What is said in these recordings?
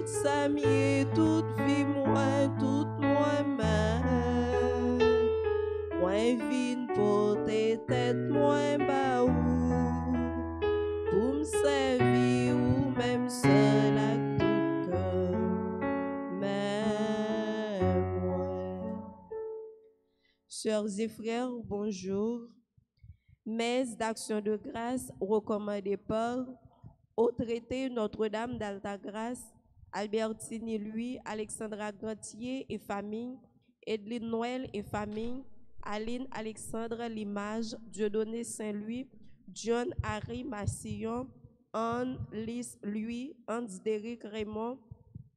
Toute sa vie, toute vie, moi, toute moi-même. Moi, vine porter tête, moi, bah, pour me servir ou même seul à tout cœur. Mais moi. Sœurs et frères, bonjour. Messe d'action de grâce recommandée par au traité Notre-Dame d'Altagrace, Albertine Louis, Alexandra Gantier et famille, Edline Noël et famille, Aline Alexandre Limage, Dieudonné Saint-Louis, John Harry Massillon, Anne Lys Louis, Hans-Déric Raymond,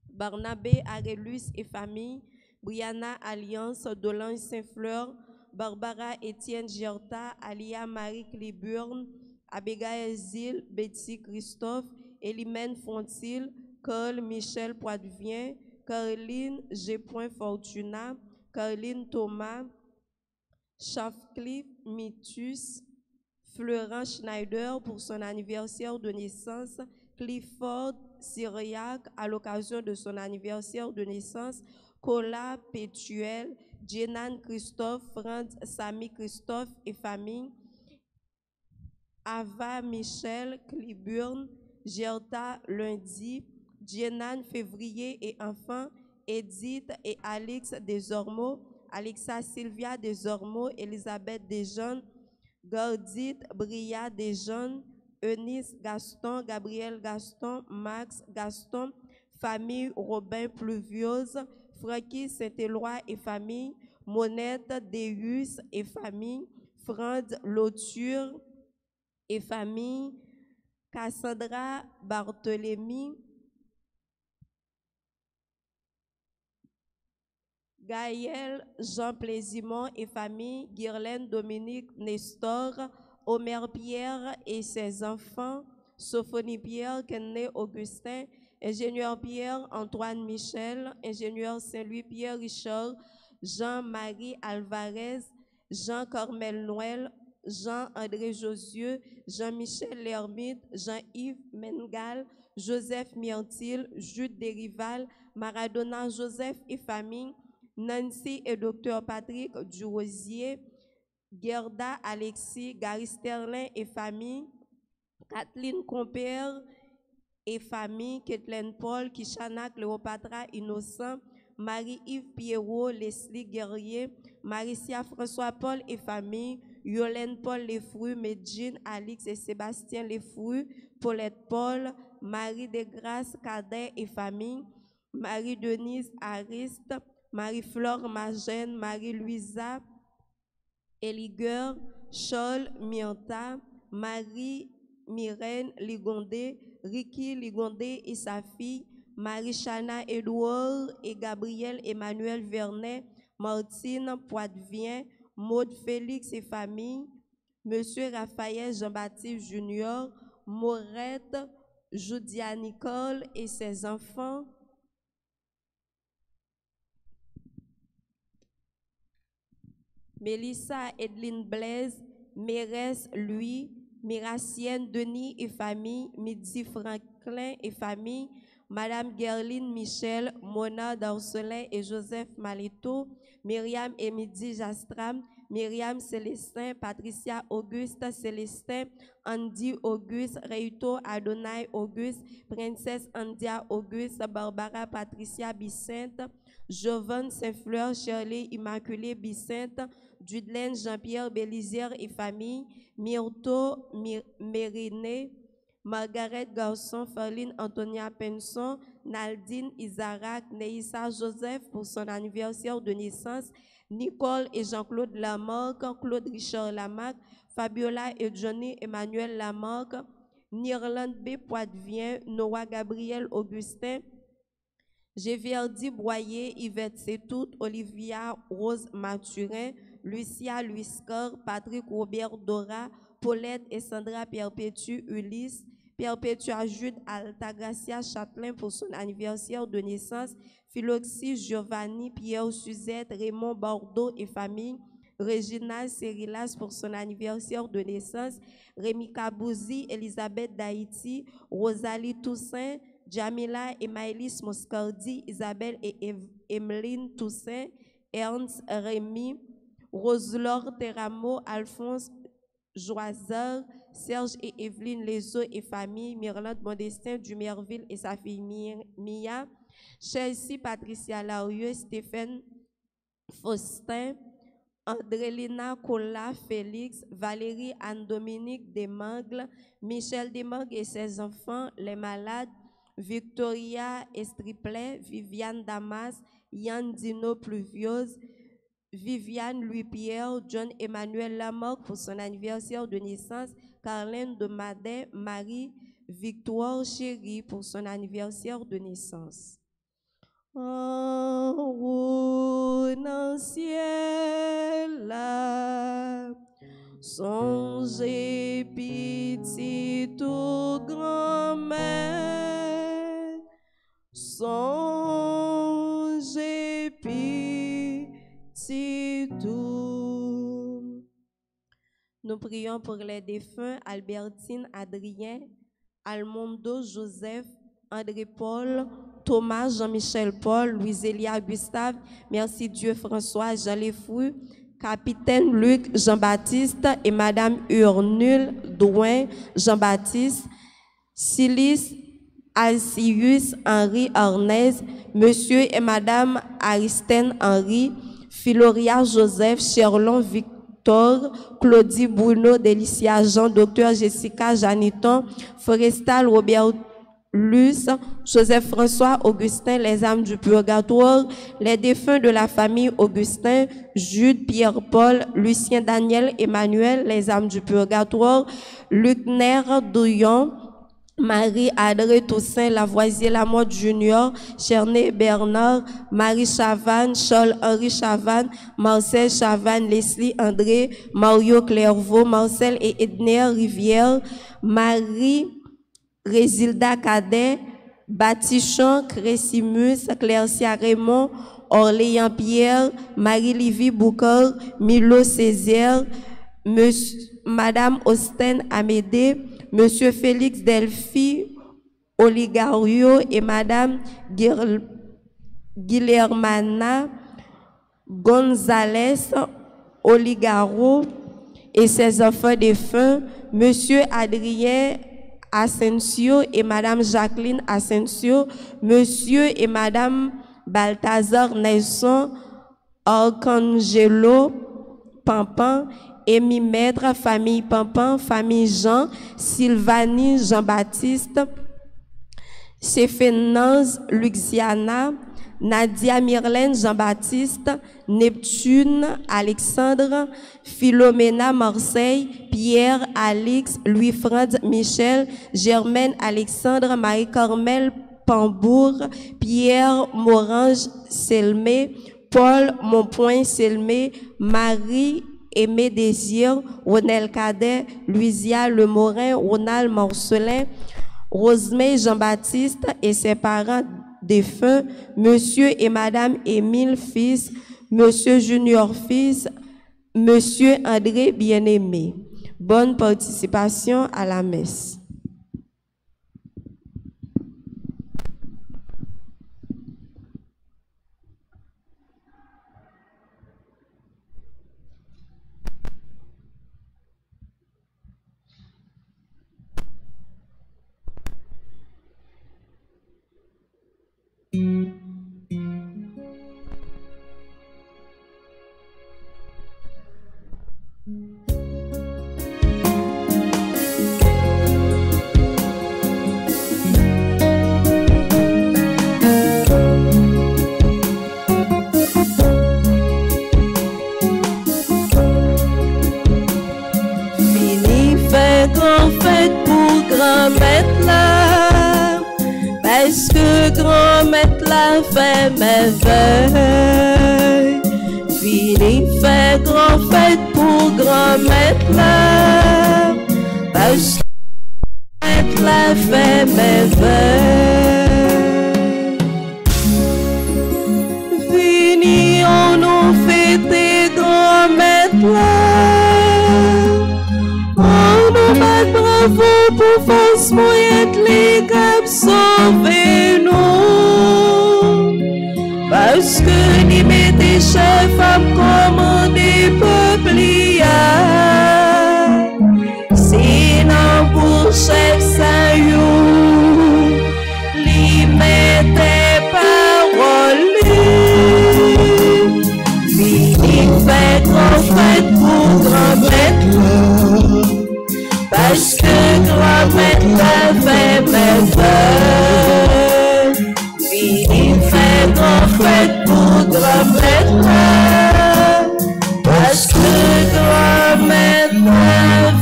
Barnabé Arelus et famille, Brianna Alliance, Dolange Saint-Fleur, Barbara Étienne Gerta, Alia Marie Cliburne, Abigail Zil, Betty Christophe, Elimène Fontil, Carl Michel Poitvien, Caroline G. Fortuna, Caroline Thomas, Shafcliffe Mitus, Florent Schneider pour son anniversaire de naissance, Clifford Syriac à l'occasion de son anniversaire de naissance, Cola Pétuel, Jenan Christophe, Franz Samy Christophe et famille, Ava Michel Cliburne, Gerta Lundi, Jenan Février et enfants, Edith et Alix Desormeaux, Alexa Sylvia Desormeaux, Elisabeth Desjeunes, Gordit Bria Desjeunes, Eunice Gaston, Gabriel Gaston, Max Gaston, famille Robin Pluviose, Francky Saint-Éloi et famille, Monette Deus et famille, Franz Lauture et famille, Cassandra Barthélémy, Gaël Jean Plaisimont et famille, Guirlaine Dominique Nestor, Omer Pierre et ses enfants, Sophonie Pierre, Kenné Augustin, ingénieur Pierre Antoine Michel, ingénieur Saint-Louis Pierre Richard, Jean-Marie Alvarez, Jean-Cormel Noël, Jean-André Josieux, Jean-Michel Lermite, Jean-Yves Mengal, Joseph Myrtil, Jude Derival, Maradona Joseph et famille, Nancy et Dr Patrick Durosier, Gerda Alexis, Gary Sterlin et famille, Kathleen Compère et famille, Kathleen Paul, Kishana Cléopatra Innocent, Marie-Yves Pierrot, Leslie Guerrier, Maricia François Paul et famille, Yolène Paul Lefru, Medjine, Alix et Sébastien Lefru, Paulette Paul, Marie Desgrâces Cadet et famille, Marie-Denise Ariste, Marie-Flore Magène, Marie-Louisa Eligueur, Charles Mianta, Marie-Myrène Ligondé, Ricky Ligondé et sa fille, Marie-Chana Edouard et Gabriel Emmanuel Vernet, Martine Poitvien, Maude Félix et famille, Monsieur Raphaël Jean-Baptiste Junior, Maurette Judia Nicole et ses enfants, Mélissa Edline Blaise, Mérès Louis, Miracienne Denis et famille, Midi Franklin et famille, Madame Gerline Michel, Mona Darcelin et Joseph Malito, Myriam et Midi Jastram, Myriam Célestin, Patricia Auguste Célestin, Andy Auguste, Reito Adonai Auguste, Princesse Andia Auguste, Barbara Patricia Bicente, Jovan Saint-Fleur, Shirley Immaculée Bicente, Dudelaine Jean-Pierre Bélizière et famille, Myrto Mériné, Margaret Garçon, Farline Antonia Penson, Naldine Isaac, Neissa Joseph pour son anniversaire de naissance, Nicole et Jean-Claude Lamarck, Claude Richard Lamarck, Fabiola et Johnny Emmanuel Lamarck, Nirlande B. Poitvien, Noah Gabriel Augustin, Géverdi Boyer, Yvette Setout, Olivia Rose Mathurin, Lucia Luiscor, Patrick Robert Dora, Paulette et Sandra Perpétue Ulysse, Perpétua Jude Altagracia Châtelain pour son anniversaire de naissance, Philoxie Giovanni, Pierre Suzette, Raymond Bordeaux et famille, Régina Cérilas pour son anniversaire de naissance, Rémi Kabouzi, Elisabeth d'Haïti, Rosalie Toussaint, Jamila et Maëlys Moscardi, Isabelle et Emeline Toussaint, Ernst Rémy, Roselore Teramo, Alphonse Joiseur, Serge et Evelyne Lezo et famille, Myrlande Modestin Dumerville et sa fille Mia, Chelsea Patricia Larieux, Stéphane Faustin, Andrélina Cola Félix, Valérie Anne-Dominique Desmangles, Michel Desmangles et ses enfants, les malades, Victoria Estriplet, Viviane Damas, Yann Dino Pluviose, Viviane Louis-Pierre, John Emmanuel Lamarck pour son anniversaire de naissance, Carlène de Madet, Marie Victoire Chéri pour son anniversaire de naissance. En haut dans le ciel là, songez petit ou grand-mère, songez petit tout. Nous prions pour les défunts Albertine, Adrien, Almondo, Joseph, André-Paul, Thomas, Jean-Michel Paul, Louis-Élia Gustave, merci Dieu François, Jean Lefou, Capitaine Luc Jean-Baptiste et Madame Urnule Douin Jean-Baptiste, Silis Alcius Henri Arnez, Monsieur et Madame Aristène Henri, Philoria Joseph, Cherlon Victor, Claudie Bruno, Délicia Jean, Docteur Jessica Janiton, Forestal Robert Luce, Joseph François Augustin, les âmes du purgatoire, les défunts de la famille Augustin, Jude, Pierre-Paul, Lucien Daniel, Emmanuel, les âmes du purgatoire, Lucner Douillon, Marie Adré Toussaint, Lavoisier Lamotte Junior, Cherné Bernard, Marie Chavannes, Charles Henri Chavannes, Marcel Chavannes, Leslie André, Mario Clairvaux, Marcel et Edner Rivière, Marie Résilda Cadet, Batichon, Crésimus, Clercia Raymond, Orléans Pierre, Marie-Livie Boucor, Milo Césaire, Madame Austin Amédée, Monsieur Félix Delphi, Oligario et Madame Guilhermana González Oligaro et ses enfants défunts, Monsieur Adrien Asensio et Madame Jacqueline Asensio, Monsieur et Madame Balthazar Nelson, Arcangelo Pampan, Amy Maître, famille Pampan, famille Jean, Sylvanie Jean-Baptiste, Céphénance Luxiana, Nadia Myrlène Jean-Baptiste, Neptune Alexandre, Philomena Marseille, Pierre Alix, Louis-Franz Michel, Germaine Alexandre, Marie-Carmel Pambour, Pierre Morange Selmé, Paul Monpoint Selmé, Marie Aimé Désir, Ronel Cadet, Louisia Lemorin, Ronald Morcelin, Rosemée Jean-Baptiste et ses parents défunts, Monsieur et Madame Émile Fils, Monsieur Junior Fils, Monsieur André Bien-Aimé. Bonne participation à la messe. Parce que grand-mère la fait mes veilles. Fini fait grand fête pour grand-mère la. Parce que grand-mère la fait mes veilles. Fini on nous fête grand-mère la. On nous bat bravo pour force moyenne les capsons. sauver nous. Parce que ni mettez chef à commander peuple c'est non pour chef ça you li mettez parole li fait grand fête pour grand maître parce que grand maître fait merveille li fait grand fête pour grand maître parce que grand maître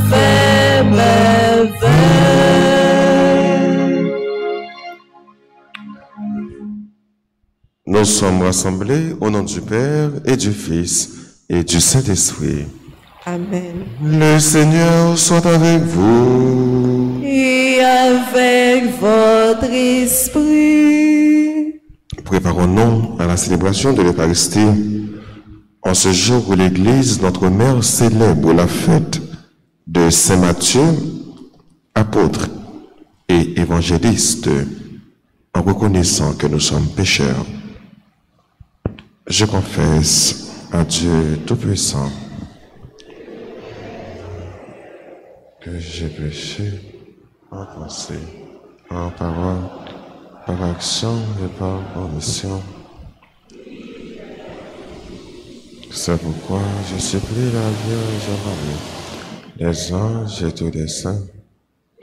fait merveille. Nous sommes rassemblés au nom du Père et du Fils et du Saint-Esprit. Amen. Le Seigneur soit avec vous. Et avec votre esprit. Préparons-nous à la célébration de l'Eucharistie. En ce jour où l'Église, notre mère, célèbre la fête de Saint Matthieu, apôtre et évangéliste, en reconnaissant que nous sommes pécheurs. Je confesse à Dieu Tout-Puissant que j'ai péché en pensée, en parole, par action et par omission. C'est pourquoi je supplie la Vierge Marie, les anges et tous les saints,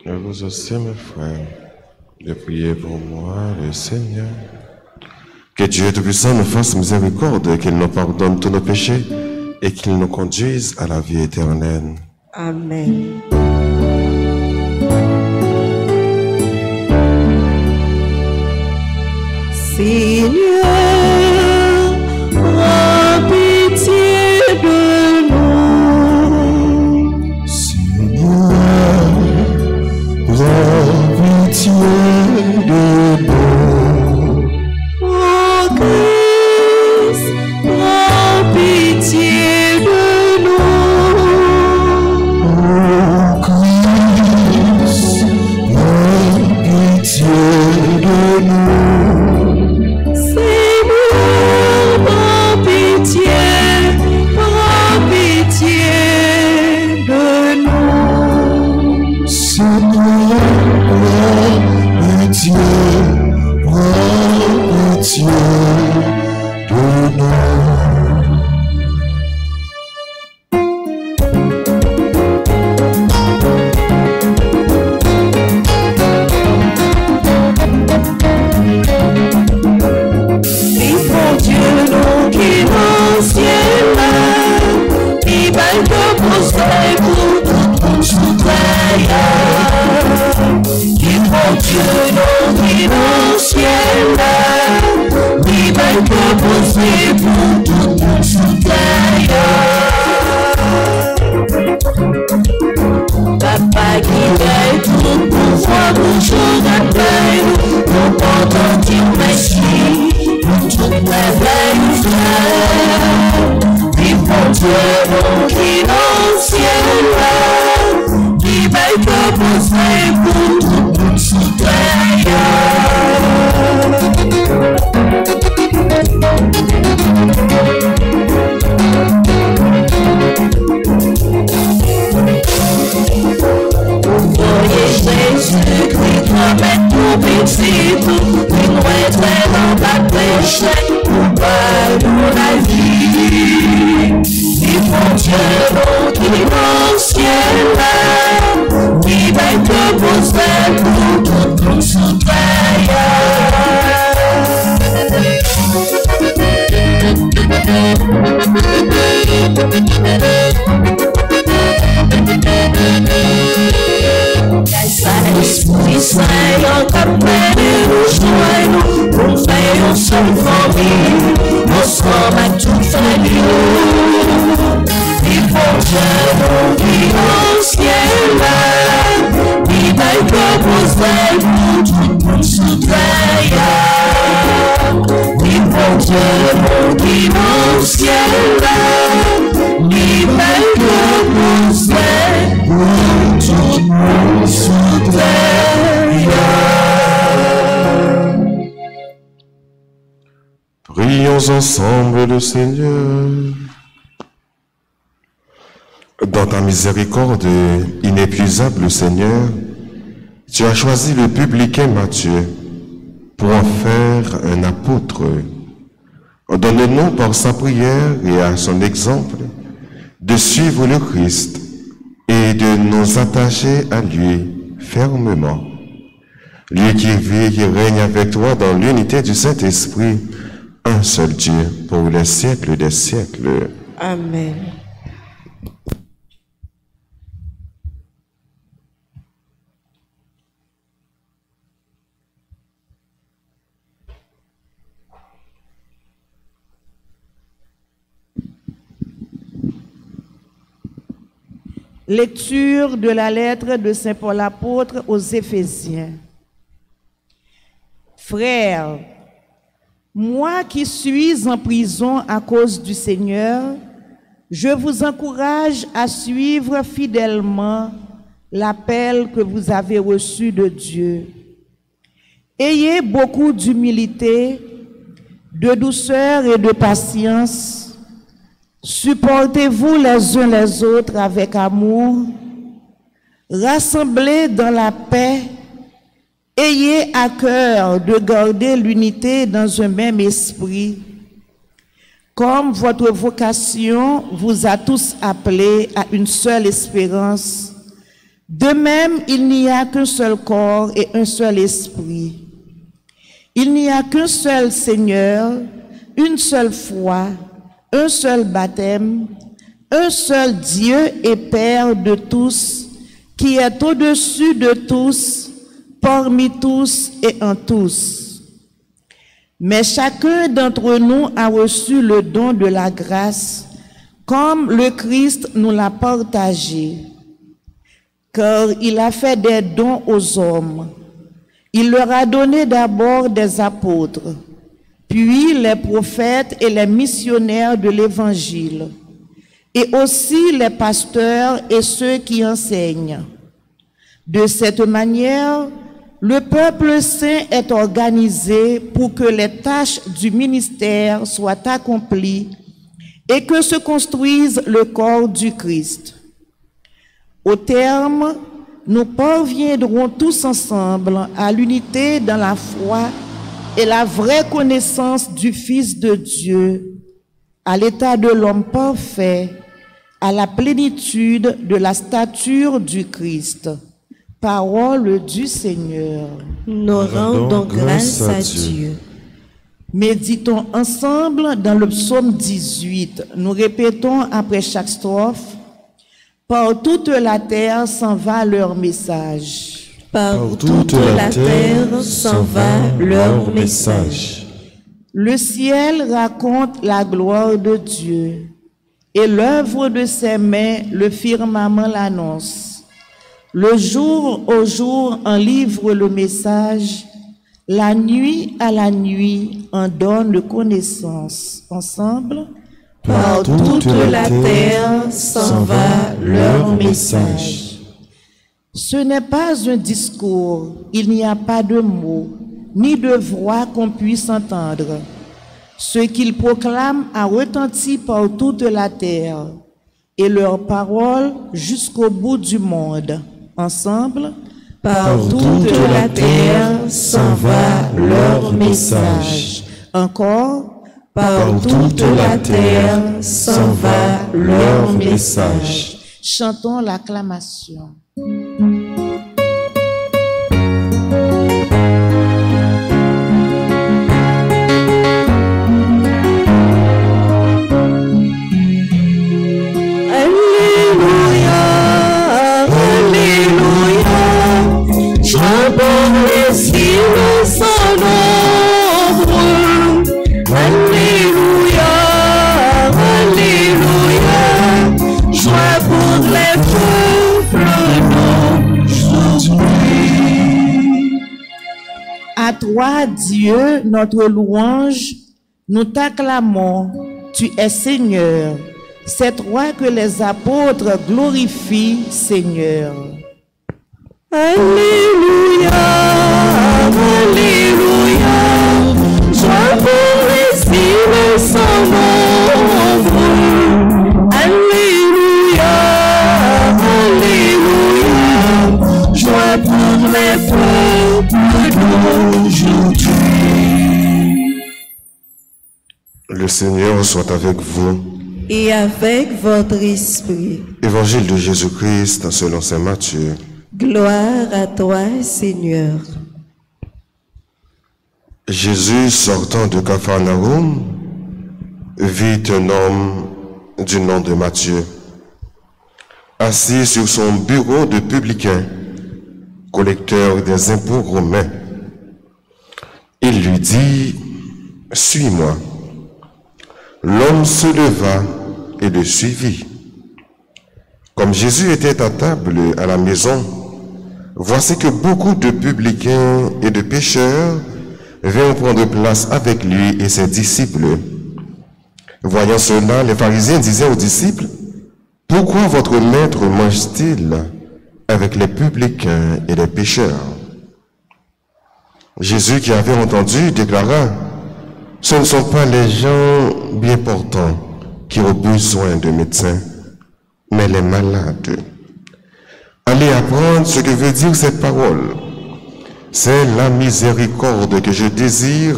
et vous aussi mes frères, de prier pour moi, le Seigneur. Que Dieu Tout-Puissant nous fasse miséricorde, qu'il nous pardonne tous nos péchés et qu'il nous conduise à la vie éternelle. Amen. Seigneur, prends pitié de nous. Seigneur, prends pitié de nous. Oh Christ, prends pitié de nous. Oh Christ, prends pitié de nous. Seigneur, prends pitié de nous. Seigneur, prends pitié de nous. Et pour Dieu, nous qui dans le ciel, il va te poser pour tout souffrir. Et pour Dieu, nous qui dans le ciel, il va te poser pour tout souffrir. Papa qui est tout pouvoir, toujours d'appel, nous portons Dieu merci, pour toute merveille frère. Et pour Dieu, nous qui dans le ciel, il va te poser pour tout souffrir. Jésus-Christ, promets tout petit, il nous est dans ta péché, pour pas nous la vie. Et mon Dieu, nous qui dans le ciel, il va te poser pour tout souffrir. Esprit Saint, encore plus nous joignons, pour faire une seule famille, ensemble à toute famille. Et pour Dieu, nous qui dans le ciel, il va te poser pour tout souffrir. Et pour Dieu, nous qui dans le ciel, il va te poser pour tout souffrir. Prions ensemble le Seigneur. Dans ta miséricorde inépuisable, Seigneur, tu as choisi le publicain Matthieu pour en faire un apôtre. Donne-nous par sa prière et à son exemple de suivre le Christ et de nous attacher à lui fermement. Lui qui vit et qui règne avec toi dans l'unité du Saint-Esprit, un seul Dieu pour les siècles des siècles. Amen. Lecture de la lettre de Saint Paul apôtre aux Éphésiens. Frères, moi qui suis en prison à cause du Seigneur, je vous encourage à suivre fidèlement l'appel que vous avez reçu de Dieu. Ayez beaucoup d'humilité, de douceur et de patience. Supportez-vous les uns les autres avec amour. Rassemblés dans la paix. Ayez à cœur de garder l'unité dans un même esprit. Comme votre vocation vous a tous appelés à une seule espérance, de même il n'y a qu'un seul corps et un seul esprit. Il n'y a qu'un seul Seigneur, une seule foi, un seul baptême, un seul Dieu et Père de tous, qui est au-dessus de tous, parmi tous et en tous. Mais chacun d'entre nous a reçu le don de la grâce, comme le Christ nous l'a partagé. Car il a fait des dons aux hommes. Il leur a donné d'abord des apôtres, puis les prophètes et les missionnaires de l'Évangile, et aussi les pasteurs et ceux qui enseignent. De cette manière, le peuple saint est organisé pour que les tâches du ministère soient accomplies et que se construise le corps du Christ. Au terme, nous parviendrons tous ensemble à l'unité dans la foi et la vraie connaissance du Fils de Dieu, à l'état de l'homme parfait, à la plénitude de la stature du Christ. Parole du Seigneur. Nous rendons grâce à Dieu. Méditons ensemble dans le psaume 18. Nous répétons après chaque strophe. Par toute la terre s'en va leur message. Par toute la terre s'en va leur message. Le ciel raconte la gloire de Dieu, et l'œuvre de ses mains, le firmament l'annonce. Le jour au jour en livre le message, la nuit à la nuit en donne connaissance. Ensemble, par toute la terre s'en va leur message. Ce n'est pas un discours, il n'y a pas de mots, ni de voix qu'on puisse entendre. Ce qu'ils proclament a retenti par toute la terre, et leur parole jusqu'au bout du monde. Ensemble, par toute la terre s'en va leur message. Encore, par toute la terre s'en va leur message. Chantons l'acclamation. À toi, Dieu, notre louange, nous t'acclamons, tu es Seigneur. C'est toi que les apôtres glorifient, Seigneur. Alléluia, Alléluia, joie pour les cieux. Le Seigneur soit avec vous. Et avec votre esprit. Évangile de Jésus-Christ selon saint Matthieu. Gloire à toi, Seigneur. Jésus, sortant de Capharnaüm, vit un homme du nom de Matthieu, assis sur son bureau de publicain, collecteur des impôts romains. Il lui dit, « Suis-moi. » L'homme se leva et le suivit. Comme Jésus était à table à la maison, voici que beaucoup de publicains et de pécheurs vinrent prendre place avec lui et ses disciples. Voyant cela, les pharisiens disaient aux disciples, « Pourquoi votre maître mange-t-il avec les publicains et les pécheurs ?» Jésus, qui avait entendu, déclara, « Ce ne sont pas les gens bien portants qui ont besoin de médecins, mais les malades. Allez apprendre ce que veut dire cette parole. C'est la miséricorde que je désire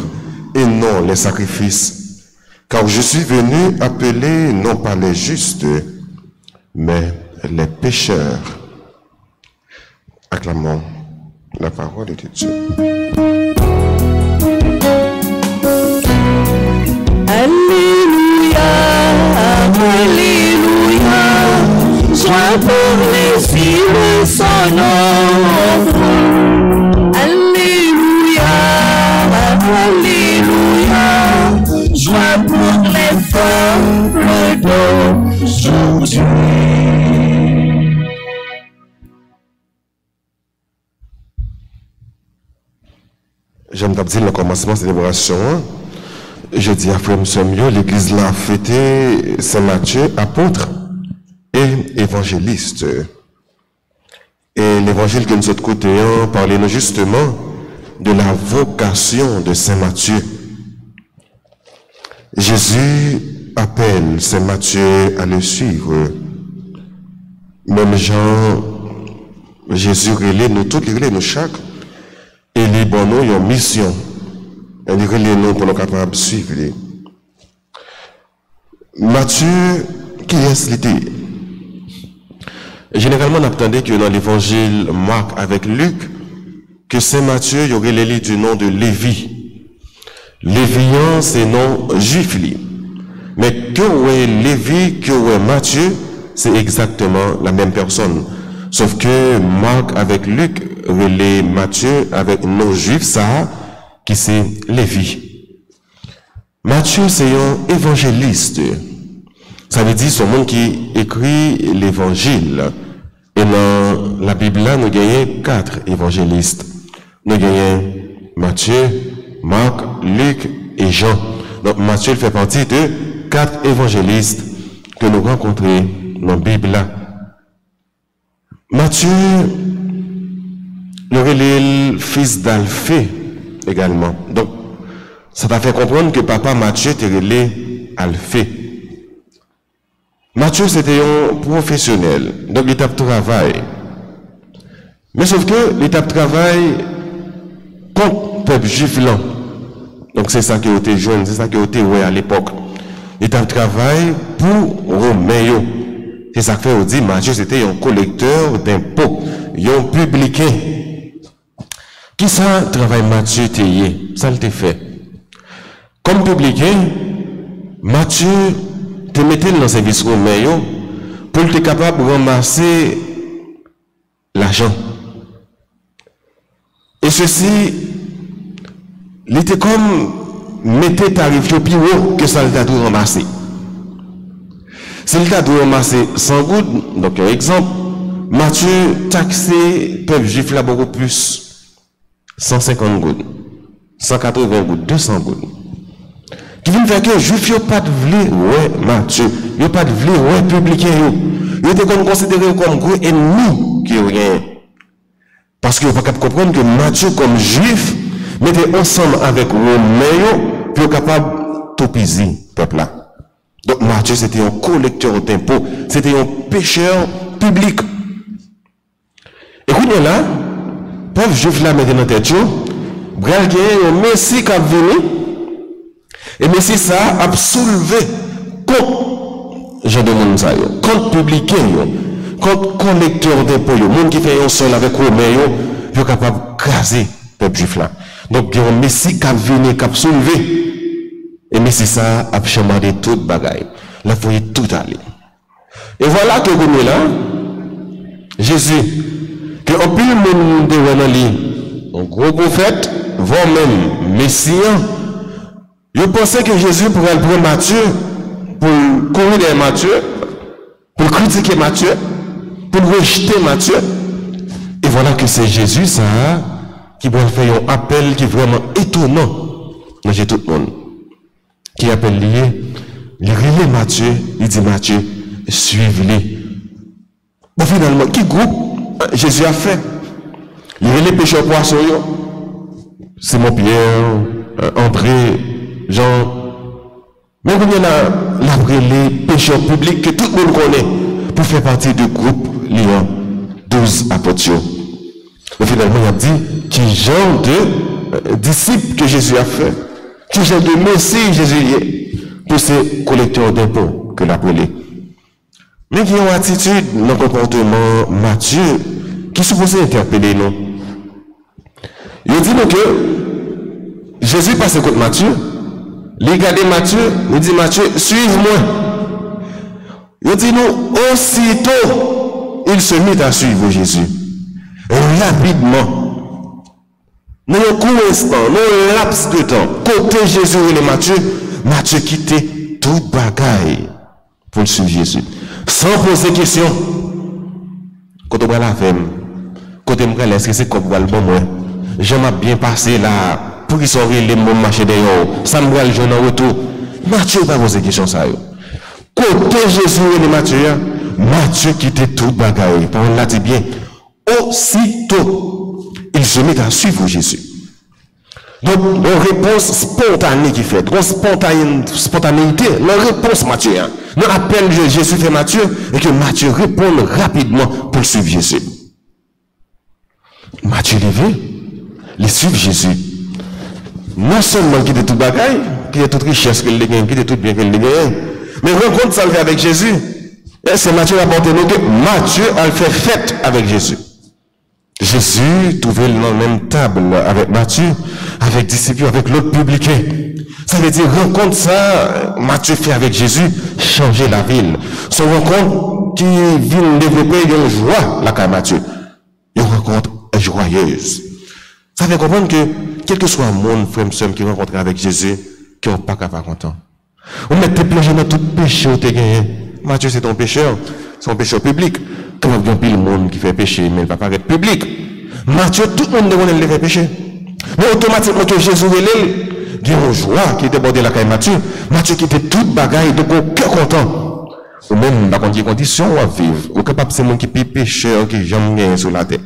et non les sacrifices, car je suis venu appeler non pas les justes, mais les pécheurs. » Acclamons la parole de Dieu. Alléluia, Alléluia, joie pour les îles son nom. Alléluia, Alléluia, joie pour les peuples d'aujourd'hui. J'aime dire le commencement de la célébration. Je dis à frère mieux, l'église l'a fêté Saint Matthieu, apôtre et évangéliste. Et l'évangile que nous sommes côtéant parlait justement de la vocation de Saint Matthieu. Jésus appelle Saint Matthieu à le suivre. Même Jean, Jésus relève nous toutes les relève nous chaque et les bons nous une mission. Et les relève nous pour nous capables de suivre. Matthieu, qui est-ce qu'il était? Généralement, on attendait que dans l'évangile Marc avec Luc, que Saint Matthieu, il y aurait les livres du nom de Lévi. Lévian, c'est nom juif. Mais que ouais Lévi, que ouais Matthieu, c'est exactement la même personne. Sauf que Marc avec Luc, relève Matthieu avec nom juif, ça, qui c'est Lévi. Matthieu, c'est un évangéliste. Ça veut dire c'est un monde qui écrit l'évangile. Et dans la Bible, là, nous gagnons 4 évangélistes. Nous gagnons Matthieu, Marc, Luc et Jean. Donc Matthieu fait partie de 4 évangélistes que nous rencontrons dans la Bible. Là. Matthieu, le fils d'Alphée également. Donc, ça t'a fait comprendre que papa Matthieu était relé Alphée. Matthieu, c'était un professionnel, donc l'étape travail. Mais sauf que l'étape travail contre le peuple juif là. Donc c'est ça qui a été jeune, c'est ça qui a été ouais à l'époque. L'étape travail pour Romain. C'est ça que fait on dit Matthieu c'était un collecteur d'impôts, un publicain. Qui ça travail Matthieu tayé, ça le fait. Comme publicain, Matthieu te mettait dans le service romain pour être capable de ramasser l'argent. Et ceci, il était comme mettre tarif plus haut que ça le doit ramasser. Si le doit ramasser 100 gouttes, donc un exemple, Matthieu taxait peuple juif là beaucoup plus, 150 gouttes, 180 gouttes, 200 gouttes. Qui vient faire que les juifs n'ont pas de vle, ouais, Matthieu, ils n'ont pas de vle, ouais, publicain, ils étaient considérés comme gros ennemis qui rien. Parce qu'ils n'ont pas comprendre que Matthieu, comme juif, mettait ensemble avec Romain, pour capable de topiser le peuple là. Donc Matthieu, c'était un collecteur d'impôts, c'était un pécheur public. Écoutez là, peuple juif là, maintenant, tête, bral un messie qui a venu. Et mais c'est ça a soulevé contre gens de monde ça, contre publicain, contre collecteur d'impôts, monde qui fait un sol avec Romain, yo capable craser peuple juif là. Donc il y a un Messie qui a venu, qui a soulevé. Et Messie ça a chamandé toute bagaille. Là faut y tout aller. Et voilà que vous là Jésus que en pile monde de Wanali, un gros prophète, voire même Messie, je pensais que Jésus pourrait le prendre Matthieu pour courir derrière Matthieu, pour critiquer Matthieu, pour rejeter Matthieu. Et voilà que c'est Jésus ça qui va faire un appel qui est vraiment étonnant dans tout le monde. Qui appelle lié, il relève Matthieu, il dit Matthieu, suivez-les. Bon, finalement, qui groupe Jésus a fait? Il relève pécheurs poissons, Simon Pierre, André, Jean. Mais il y a les pécheurs publics que tout le monde connaît pour faire partie du groupe liant 12 apôtres. Mais finalement, il a dit qui genre de disciples que Jésus a fait, qui genre de messie Jésus est pour ces collecteurs d'impôts que l'a appelé. Mais qui ont une attitude dans le comportement Matthieu qui supposé interpeller nous. Il dit nous que Jésus passe contre Matthieu, il regarde Matthieu, il dit Matthieu, suive-moi. Il dit nous, aussitôt, il se mit à suivre Jésus. Rapidement. Dans un court instant, dans un laps de temps, côté Jésus et Matthieu, Matthieu quittait toute bagaille pour suivre Jésus. Sans poser question. Quand on va la femme, quand on va est-ce que c'est comme le bon moi? J'aime bien passer là, pour qu'ils soient les mots marcher d'ailleurs. Ça me va le jeune en retour. Matthieu va poser question ça. Côté Jésus et Matthieu, Matthieu quittait toute bagaille. On l'a dit bien. Aussitôt, il se met à suivre Jésus. Donc, une réponse spontanée qui fait, une spontanéité, la réponse Matthieu. Nous appelle Jésus fait Matthieu et que Matthieu répond rapidement pour suivre Jésus. Matthieu levé, il suit Jésus. Non seulement qui était toute bagaille, qui était toute richesse qu'il gagne, qui était tout bien qu'il gagne, mais rencontre ça avec Jésus. Et c'est Matthieu qui a apporté nous que Matthieu a fait fête avec Jésus. Jésus trouvait dans la même table avec Matthieu, avec disciples, avec l'autre publicain. Ça veut dire, rencontre ça, Matthieu fait avec Jésus, changer la ville. Son rencontre qui vient développer une joie, la Matthieu. Une rencontre joyeuse. Ça fait comprendre que, quel que soit le monde, frère et sœur, qui rencontre avec Jésus, qui n'est pas capable content. On met tes plongé dans tout péché où tu es gagné. Matthieu, c'est ton pécheur. C'est un pécheur public. Comment il y a plus le monde qui fait péché, mais il ne va pas être public. Matthieu, tout le monde devrait le faire péché. Mais automatiquement que Jésus est il y a une joie qui débordait la caille Matthieu. Matthieu qui était toute bagaille, donc au cœur content. Ou même, dans des conditions où on vivre. Ou capable, c'est le monde qui est pécheur, qui jamais gagné sur la terre.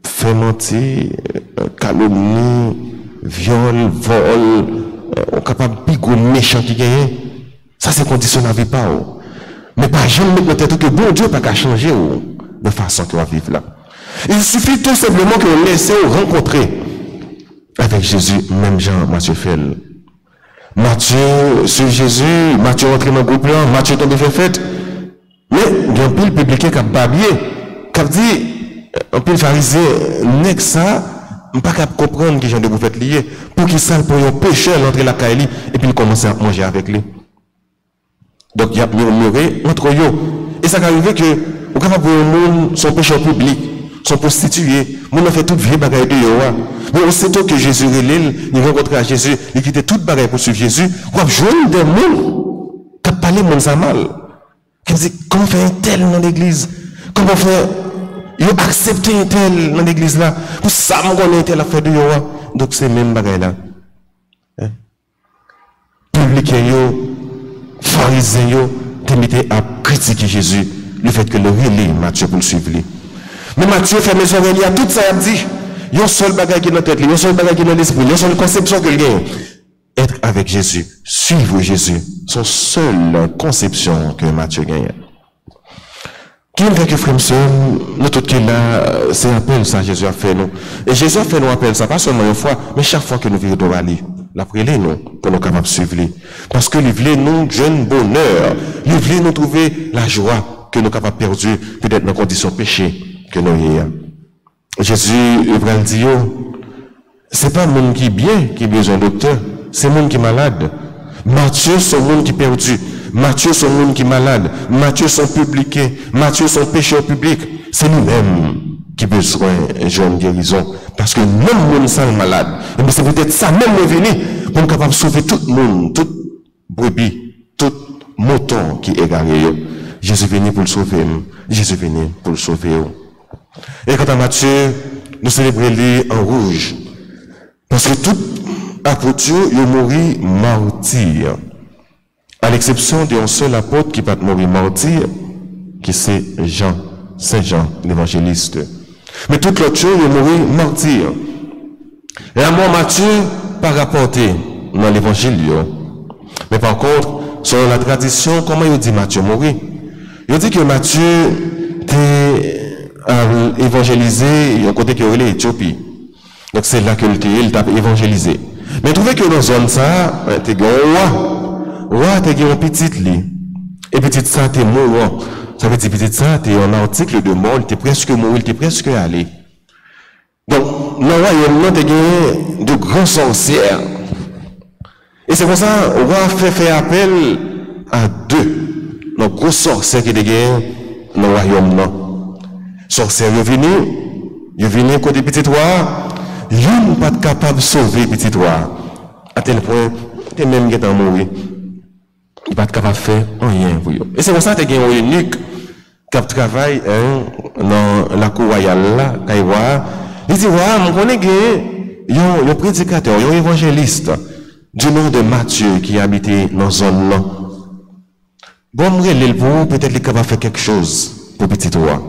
Fait mentir, calomnie, viol, vol, on capable de piquer méchant qui gagne. Ça, c'est condition à vivre pas. Mais pas jamais peut-être que bon Dieu n'a pas changer de façon qu'on va vivre là. Il suffit tout simplement que vous laissez rencontrer avec Jésus, même Jean, Matthieu fait. Matthieu, sur Jésus, Matthieu rentre dans le groupe là, Matthieu tombe fait fête. Mais il y a un pile public qui a babillé, qui a dit, un pile pharisien, n'est ça, on ne peut pas comprendre qui genre de bouffette lié, pour qu'il s'en pour un pécheur entrer la caille et puis il commence à manger avec lui. Donc, il y a murmuré entre eux. Et ça arrive que, au cas où le monde, son pécheur public, sont prostitués, le monde a fait toute vieille bagaille de eux. Mais aussitôt que Jésus relève, il rencontre à Jésus, il quitte toute bagaille pour suivre Jésus, on joue des mondes, qui parlent de monde ça mal. Qui dit, comment faire un tel dans l'église? Comment faire, ils ont accepté un tel dans l'église là? Pour ça, on connaît un tel affaire de eux. Donc, c'est même bagaille là. Public, pharisiens, te mettaient à critiquer Jésus, le fait que le relais Matthieu pour le suivre. Mais Matthieu fait mes oreilles, il y a tout ça, il dit, il y a un seul bagage qui est dans la tête, il y a un seul bagage qui est dans l'esprit, il y a une seule conception qu'il gagne. Être avec Jésus, suivre Jésus, son seule conception que Matthieu gagne. Qui est que frère, nous tout qui là, c'est appel ça Jésus a fait nous. Et Jésus a fait nous appel ça, pas seulement une fois, mais chaque fois que nous vivons dans la vie. l'après nous, pour nous capables de suivre lui. Parce que il voulait nous jeune bonheur, il voulait nous trouver la joie que nous capables perdu, peut-être dans conditions péché que nous ayons. Jésus, il va dire, c'est pas le monde qui est bien, qui a besoin de docteur, c'est le monde qui est malade. Matthieu, c'est le monde qui est perdu. Matthieu, c'est le monde qui est malade. Matthieu, c'est public. Matthieu, c'est pécheur public. C'est nous-mêmes qui avons besoin de guérison. Parce que même monde sont malade. Et c'est peut-être ça même est venu pour nous capable de sauver tout le monde, toute brebis, tout mouton qui est égaré. Jésus est venu pour le sauver. Jésus est venu pour le sauver. Et quant à Matthieu, nous célébrons lui en rouge. Parce que tout apôtre, il mourit martyr. À l'exception d'un seul apôtre qui va mourir martyr, qui c'est Jean, Saint Jean, l'évangéliste. Mais tout l'autre chose, il mourit martyr. Et à moi, Matthieu, pas rapporté dans l'évangile. Mais par contre, selon la tradition, comment il dit Matthieu mourir? Il dit que Matthieu était évangélisé, au côté qu'il y a l'Éthiopie. Donc c'est là qu'il t'a évangélisé. Mais trouvez que dans la zone ça, t'es un roi, t'es un petit lit. Et petit ça, t'es mourant. Ça veut dire petit ça, t'es un article de mort, t'es presque mort, t'es presque allé. Donc, dans le royaume, t'es de grands sorcières. Et c'est pour ça, le roi fait appel à deux. Donc, gros sorcières qui étaient dans le royaume, non. Sorcières, ils viennent côté petit roi. Ils ne sont pas capables de sauver petit roi. À tel point, ils même qui sont morts. Ils ne sont pas capables de faire rien pour eux. Et c'est pour ça que tu as un eunuque qui travaille dans la cour royale là, il dit, je connais un prédicateur, un évangéliste du nom de Matthieu qui habitait dans la zone là. Bon, peut-être qu'il est capable de faire quelque chose pour petit roi.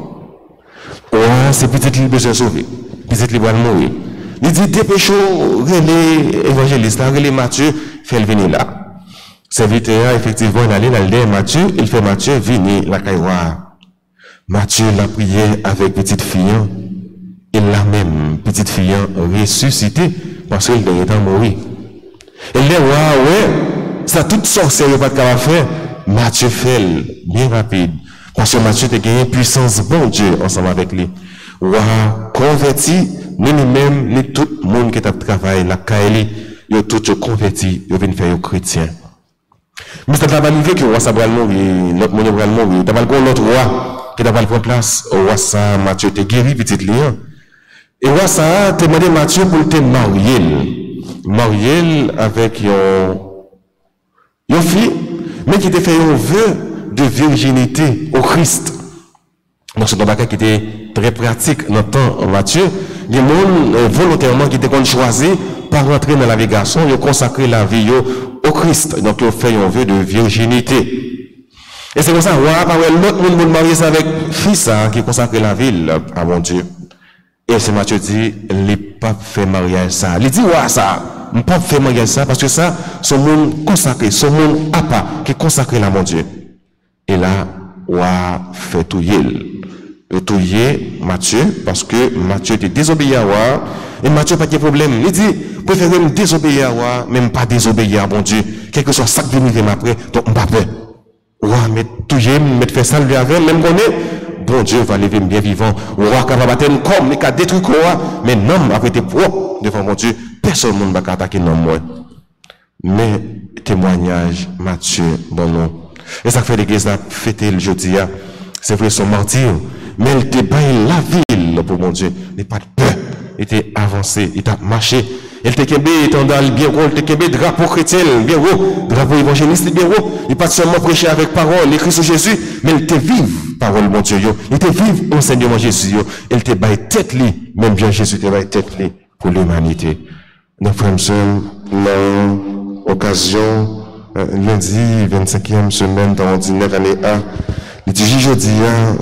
C'est peut-être qu'il a besoin de sauver. Peut-être qu'il va mourir. Il dit, dépêchez-vous, relais évangéliste, relais Matthieu, fait venir là. Serviteur, effectivement, il allait dans Matthieu, il fait Matthieu venir la caïwa. Matthieu l'a prié avec petite fille, il l'a même, petite fille, ressuscité, parce qu'il était mort. Et les rois, ouais, ça toute sorcière, il n'y a pas de capable faire. Matthieu fait bien rapide, parce que Matthieu a gagné puissance, bon Dieu, ensemble avec lui. Roi converti, nous-mêmes, ni tout le monde qui a travaillé, la Kaeli, ils ont tous converti, ils viennent faire chrétien. Mais ça va arriver que le roi Sabral mourir, notre monde va mourir. Tu vas le l'autre roi qui va prendre place. Le roi ça, Matthieu, t'es guéri, petite lion. Et le roi ça, t'es demandé Matthieu pour te marier. Marier avec une fille, mais qui t'a fait un vœu de virginité au Christ. Donc c'est un bagage qui était très pratique dans le temps Matthieu. Les gens volontairement qui étaient choisis par rentrer dans la vie garçon, ils ont consacré la vie au Christ. Donc ils ont fait un vœu de virginité. Et c'est comme ça, l'autre monde marié avec fils qui consacre la ville à mon Dieu. Et c'est Matthieu dit, les papes fait mariage ça. Il dit, ouais, ça, ne pas faire mariage ça, parce que ça, son monde consacré, son monde à part, qui consacre la mon Dieu. Et là, ouais, fait tout touiller Matthieu, parce que Matthieu était désobéi à Roi, et Matthieu n'a pas de problème. Il dit, préférez me désobéir à Roi, même pas désobéir à mon Dieu, quel que soit ça qui vient après, donc on n'a pas peur. Roi, mais touiller, me faire saluer avec, même qu'on est, bon Dieu va lever bien vivant. Roi, qui va battre comme, mais qui a détruit quoi, mais non, après été propre devant mon Dieu, personne ne va attaquer non moi. Mais, témoignage, Matthieu, bon nom. Et ça fait l'église là, fêter le jeudi, c'est vrai, son martyr. Mais elle était baillée la ville pour mon Dieu. Il n'y a pas de peur. Il était avancé, il était marché. Elle était kébé, étendard bien haut, elle était kébé drapeau chrétien bien haut, drapeau évangéliste bien haut. Il pas seulement prêché avec parole, les Christ Jésus, mais elle était vive, parole mon Dieu. Il était vive, enseignement Jésus. Elle était baillée tête li, même bien Jésus était baillée tête li pour l'humanité. Nos frères et sœurs, l'occasion, lundi, 25e semaine dans l'ordinaire année A, il dit jeudi,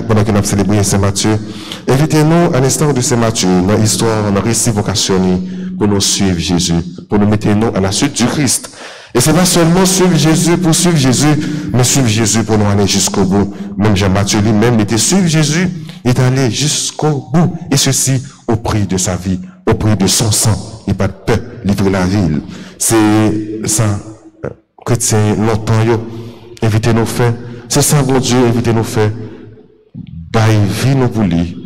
pendant que nous célébrons Saint Matthieu, invitez-nous à l'instant de Saint Matthieu, dans l'histoire, dans le récit vocationné, pour nous suivre Jésus, pour nous mettre nous à la suite du Christ. Et c'est pas seulement suivre Jésus pour suivre Jésus, mais suivre Jésus pour nous aller jusqu'au bout. Même Jean-Matthieu lui-même était suivre Jésus, il est allé jusqu'au bout. Et ceci au prix de sa vie, au prix de son sang. Il n'a pas de peur, livrer la ville. C'est ça, chrétiens, longtemps, invitez nous faire. C'est ça, bon Dieu, invitez nous faire. Bail vie nous pour lui.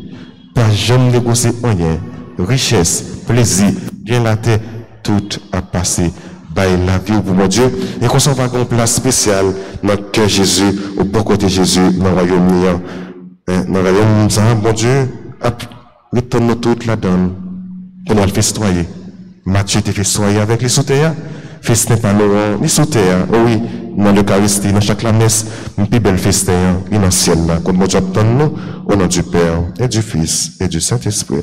Pas jamais négocier rien. Richesse, plaisir, bien la terre, tout a passé. Bail la vie pour mon Dieu. Et qu'on s'en va à une place spéciale dans le cœur Jésus, au bon côté Jésus, dans le royaume. Dans le royaume, bon Dieu, retourne-nous toutes là-dedans. Pour nous le festoyer. Matthieu te festoyer avec les sautéas. Festin par Laurent, les sautéas. Oh oui, dans l'Eucharistie, dans chaque la messe, une plus belle festin, une ancienne là. Comme mon Dieu obtient nous, au nom du Père, et du Fils, et du Saint-Esprit.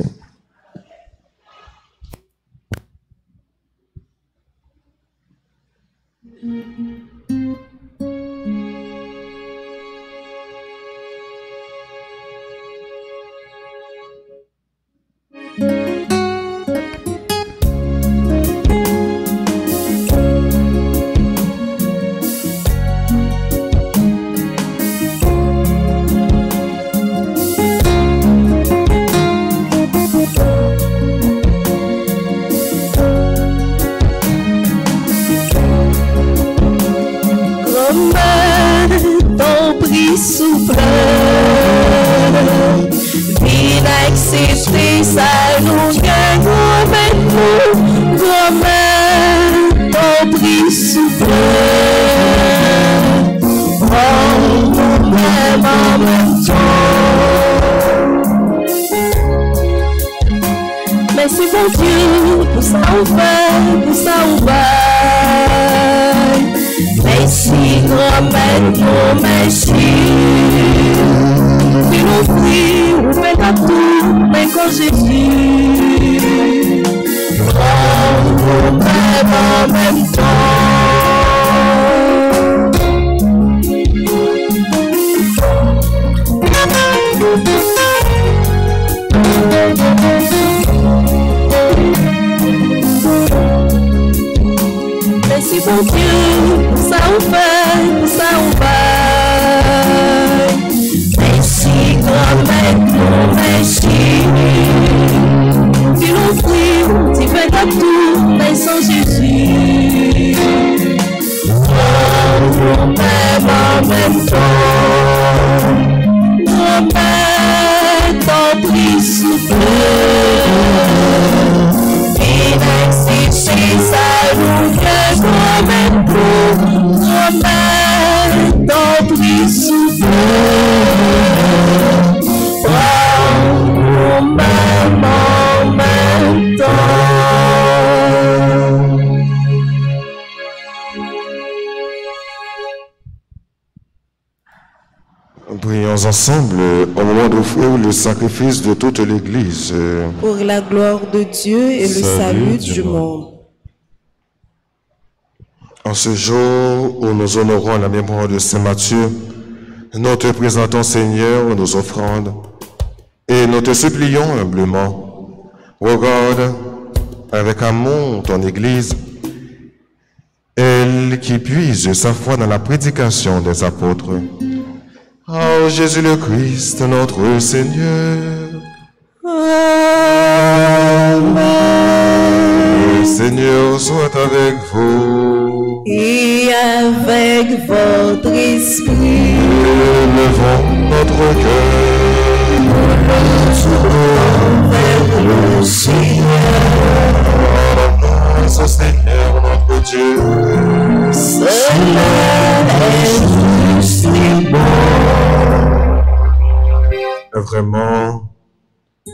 Merci bon Dieu pour ça on fait, pour ça on va. Merci grand-mère, non merci. Tu nous pries, on fait à tout, mais quand Jésus, grand même en même temps. Merci bon Dieu, pour ça on fait, pour ça on va. Merci grand-mère, non merci. Tu nous pries, tu fais à tout, mais sans Jésus. Grand-mère en même temps. Grand-mère, t'en prie, souffle. Inexistence, ça nous fait comme grand-mère, t'en prie, souffle. Grand-mère en même temps. Prions ensemble au moment d'offrir le sacrifice de toute l'Église. Pour la gloire de Dieu et le salut du monde. En ce jour où nous honorons la mémoire de Saint Matthieu, nous te présentons, Seigneur, nos offrandes et nous te supplions humblement. Regarde avec amour ton Église, elle qui puise sa foi dans la prédication des apôtres. Ô Jésus le Christ, notre Seigneur. Amen. Le Seigneur soit avec vous. Et avec votre esprit. Élevons notre cœur. Vers le Seigneur. Grâce au Seigneur notre Dieu. Cela est juste et bon. Vraiment,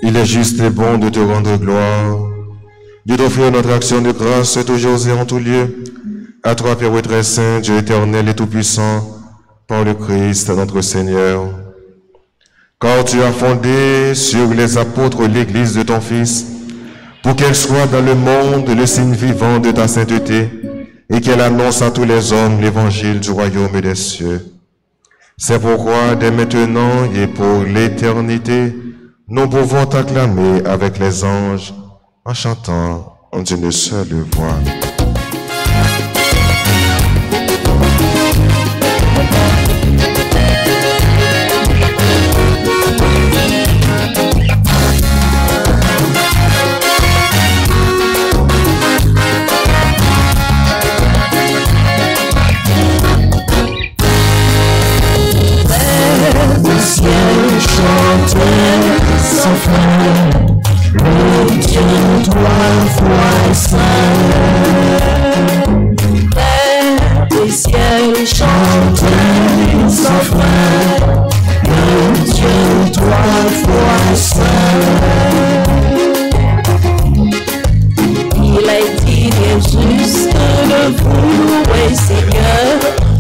il est juste et bon de te rendre gloire, de t'offrir notre action de grâce toujours et en tout lieu, à toi, Père très saint, Dieu éternel et tout-puissant, par le Christ, notre Seigneur. Car tu as fondé sur les apôtres l'Église de ton Fils, pour qu'elle soit dans le monde le signe vivant de ta sainteté, et qu'elle annonce à tous les hommes l'évangile du royaume des cieux. C'est pourquoi, dès maintenant et pour l'éternité, nous pouvons t'acclamer avec les anges en chantant en d'une seule voix. sans fin, le Dieu trois fois saint. Terre et ciel chantent sans fin, le Dieu trois fois saint. Il a dit juste de vous, oui Seigneur,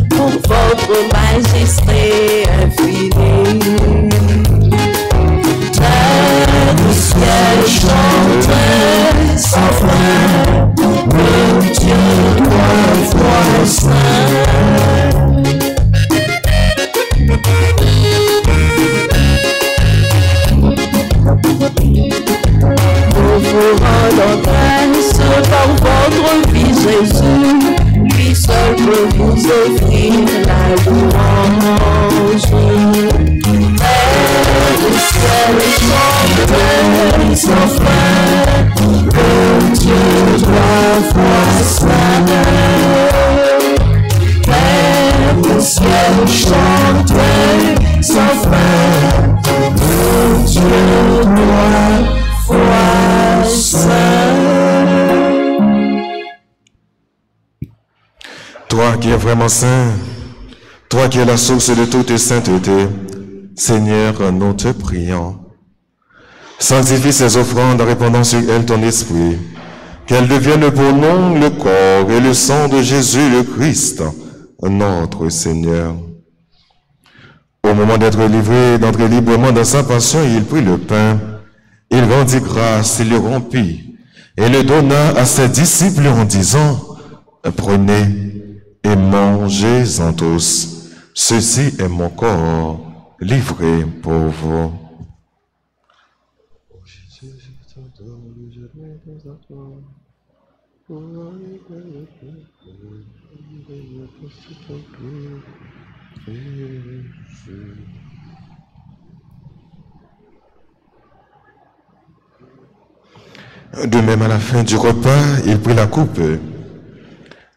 pour votre majesté infinie. Terre et ciel chantent sans fin, le Dieu trois fois saint. Nous vous rendons grâce par votre Fils Jésus, lui seul peut vous offrir la louange. Terre et ciel chantent sans fin, le Dieu trois fois saint. Terre et ciel chantent sans fin, le Dieu trois fois saint. Toi qui es vraiment saint, toi qui es la source de toute sainteté, Seigneur, nous te prions. Sanctifie ces offrandes en répandant sur elles ton esprit, qu'elles deviennent pour nous le corps et le sang de Jésus le Christ, notre Seigneur. Au moment d'être livré, d'entrer librement dans sa passion, il prit le pain, il rendit grâce, il le rompit, et le donna à ses disciples en disant, prenez et mangez-en tous. Ceci est mon corps livré pour vous. De même, à la fin du repas, il prit la coupe.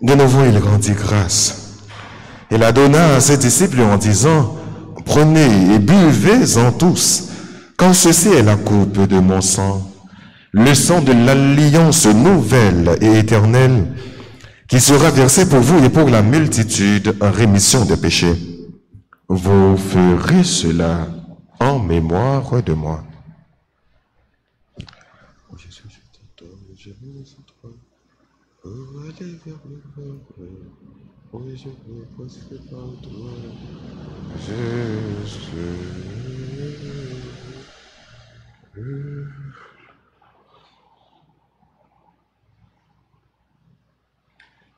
De nouveau, il rendit grâce. Il la donna à ses disciples en disant, « Prenez et buvez-en tous, car ceci est la coupe de mon sang, le sang de l'alliance nouvelle et éternelle, qui sera versé pour vous et pour la multitude en rémission des péchés. Vous ferez cela en mémoire de moi. »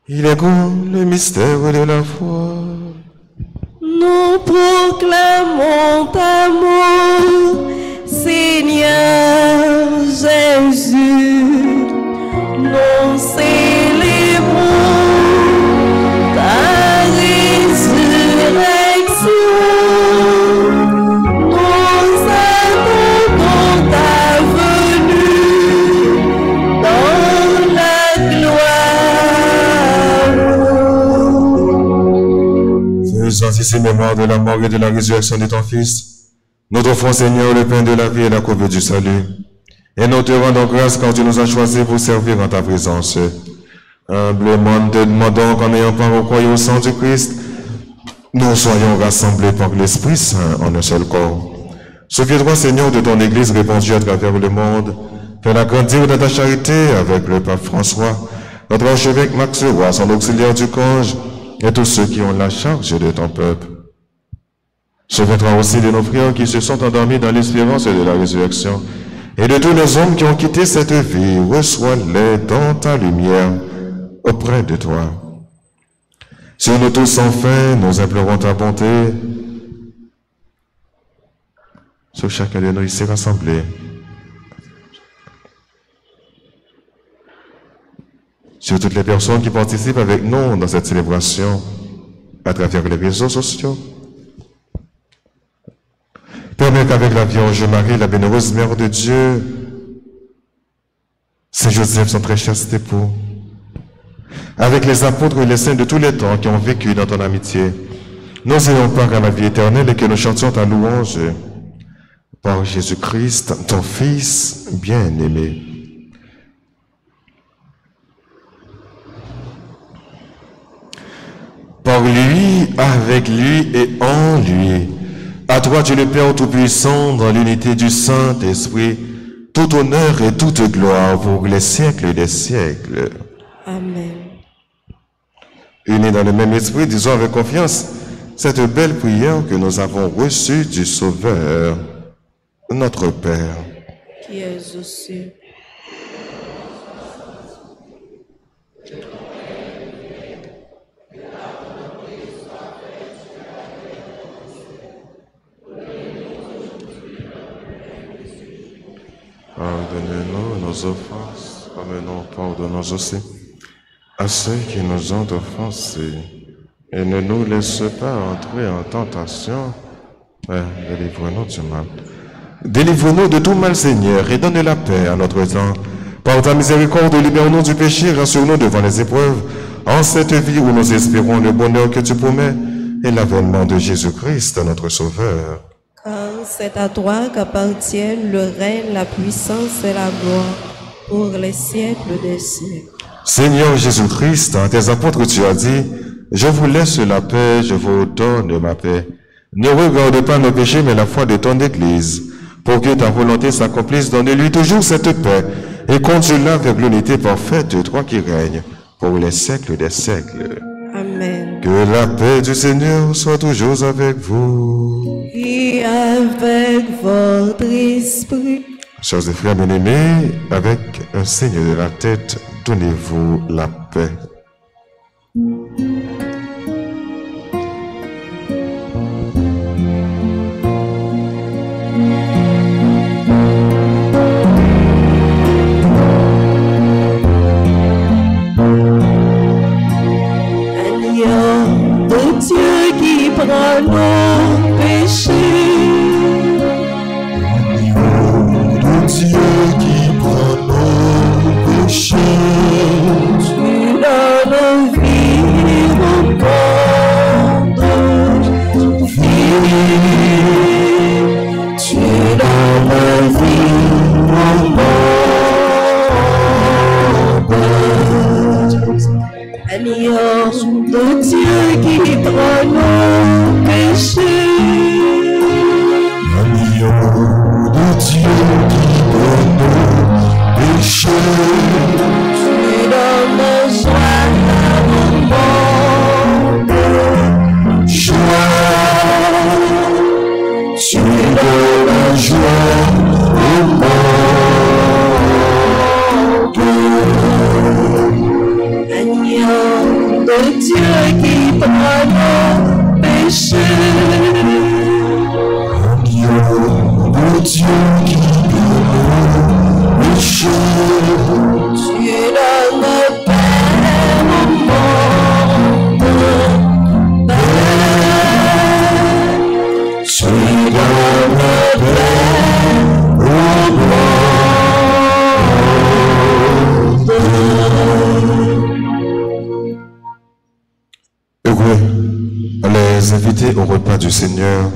Il est grand le mystère de la foi. Nous proclamons ta mort, Seigneur Jésus. Nous célébrons ta résurrection. Nous attendons ta venue dans la gloire. Faisons ici mémoire de la mort et de la résurrection de ton Fils. Nous t'offrons, Seigneur, le pain de la vie et la coupe du salut. Et nous te rendons grâce quand tu nous as choisis pour servir en ta présence. Humblement, nous te demandons qu'en ayant part au corps et au sang du Christ, nous soyons rassemblés par l'Esprit Saint en un seul corps. Souviens-toi, Seigneur, de ton Église répandue à travers le monde. Fais-la grandir dans ta charité avec le pape François, notre archevêque Max Roy, son auxiliaire du Conge, et tous ceux qui ont la charge de ton peuple. Souviens-toi aussi de nos frères qui se sont endormis dans l'espérance de la résurrection, et de tous les hommes qui ont quitté cette vie. Reçois-les dans ta lumière auprès de toi. Sur nous tous, enfin, nous implorons ta bonté. Sur chacun de nous ici rassemblés. Sur toutes les personnes qui participent avec nous dans cette célébration à travers les réseaux sociaux. Permets qu'avec la Vierge Marie, la bienheureuse Mère de Dieu, Saint Joseph, son très cher époux, avec les apôtres et les saints de tous les temps qui ont vécu dans ton amitié, nous ayons part à la vie éternelle et que nous chantions ta louange par Jésus-Christ, ton Fils bien-aimé. Par lui, avec lui et en lui, à toi Dieu le Père Tout-Puissant, dans l'unité du Saint-Esprit, tout honneur et toute gloire pour les siècles des siècles. Amen. Unis dans le même esprit, disons avec confiance cette belle prière que nous avons reçue du Sauveur, notre Père. Qui es aux cieux. Pardonnez-nous nos offenses, comme nous pardonnons aussi à ceux qui nous ont offensés. Et ne nous laisse pas entrer en tentation, mais délivre-nous du mal. Délivre-nous de tout mal, Seigneur, et donne la paix à notre temps. Par ta miséricorde, libère-nous du péché, rassure-nous devant les épreuves, en cette vie où nous espérons le bonheur que tu promets et l'avènement de Jésus-Christ, notre Sauveur. Car c'est à toi qu'appartiennent le règne, la puissance et la gloire pour les siècles des siècles. Seigneur Jésus-Christ, à tes apôtres tu as dit, je vous laisse la paix, je vous donne ma paix. Ne regarde pas nos péchés, mais la foi de ton Église. Pour que ta volonté s'accomplisse, donne-lui toujours cette paix et conduis-la vers l'unité parfaite de toi qui règnes pour les siècles des siècles. Amen. Que la paix du Seigneur soit toujours avec vous. Et avec votre esprit. Chers et frères bien-aimés, avec un signe de la tête, donnez-vous la paix. Agneau de Dieu qui prend nos péchés. Dieu qui prend nos péchés, Tu donnes vie au monde. Tu donnes vie au monde. Agneau de Dieu qui prend nos péchés. agneau de Dieu qui prend nos péchés. Tu donnes joie au monde. Joie, tu donnes joie au monde. Agneau de Dieu qui prend nos péchés. Agneau de Dieu qui prend nos péchés. Tu donnes paix au monde. Paix. Tu donnes paix au monde. Heureux les invités au repas du Seigneur.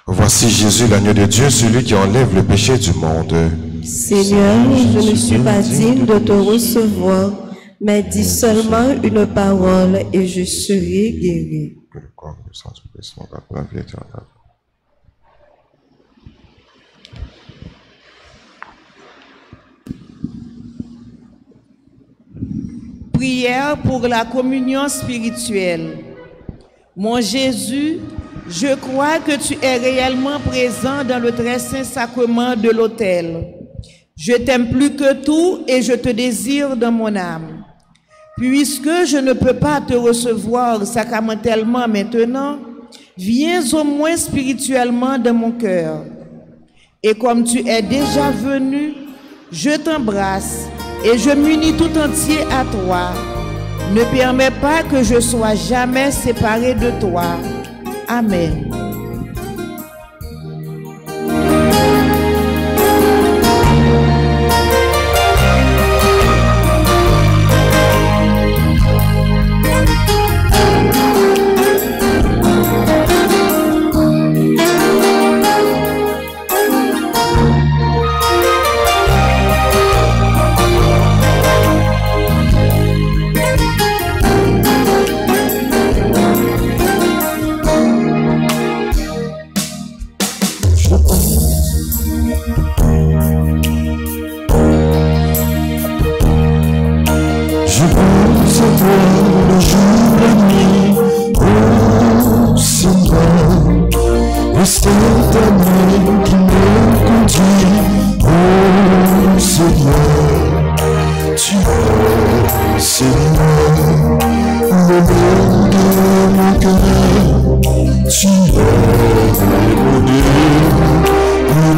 Voici Jésus, l'agneau de Dieu, celui qui enlève le péché du monde. Seigneur, je ne suis pas digne de te recevoir, mais dis seulement une parole et je serai guéri. Que le corps et le sang du Christ soit pour la vie éternelle. Prière pour la communion spirituelle. Mon Jésus, je crois que tu es réellement présent dans le très saint sacrement de l'autel. Je t'aime plus que tout et je te désire dans mon âme. Puisque je ne peux pas te recevoir sacramentellement maintenant, viens au moins spirituellement dans mon cœur. Et comme tu es déjà venu, je t'embrasse et je m'unis tout entier à toi. Ne permets pas que je sois jamais séparé de toi. Amen.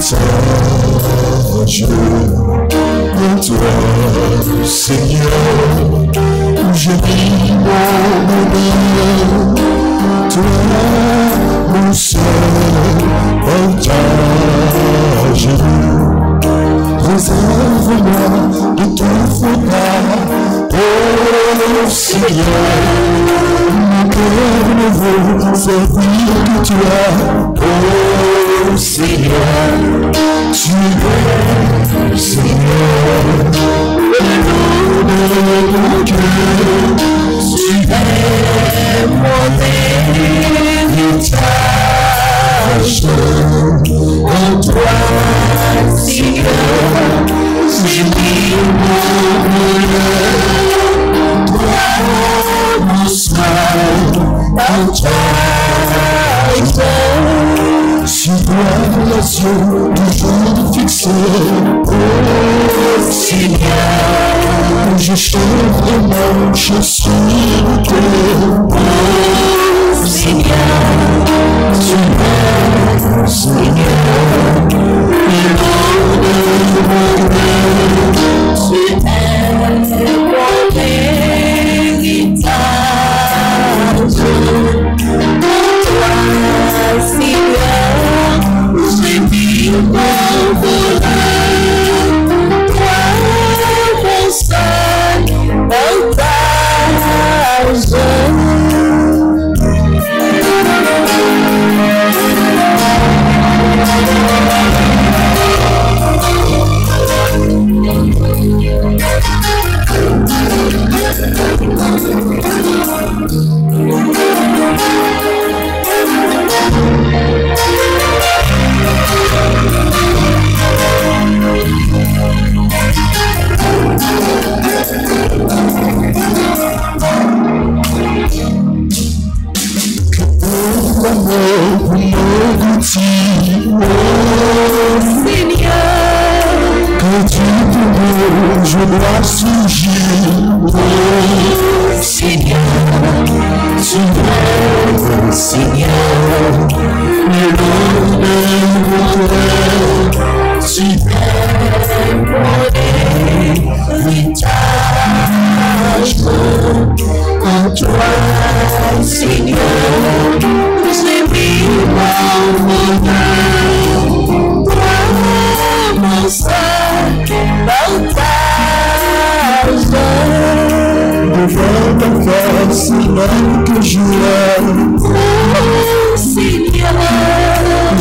sage, en toi, Seigneur, je vis mon bonheur. Toi, mon seul partage. Réserve-moi de ton regard, oh Seigneur, mon cœur ne veut servir que toi, oh Seigneur, tu es Seigneur, le nom de mon cœur, tu es mon héritage, en toi, Seigneur, j'ai mis mon bonheur, toi, mon seul partage. Sur toi, les yeux toujours fixés, oh Seigneur, je chante vraiment, je suis oh Seigneur, tu es Seigneur, le nom de mon cœur, tu es mon héritage. Toi, Seigneur, j'ai mis mon bonheur, toi, mon seul partage. Je dois surgir, oh Seigneur, tu es Seigneur, le nom de mon cœur, tu es mon héritage. En toi, Seigneur, j'ai mis mon bonheur, toi, mon seul partage. Devant ta face, même que je aime, oh Seigneur,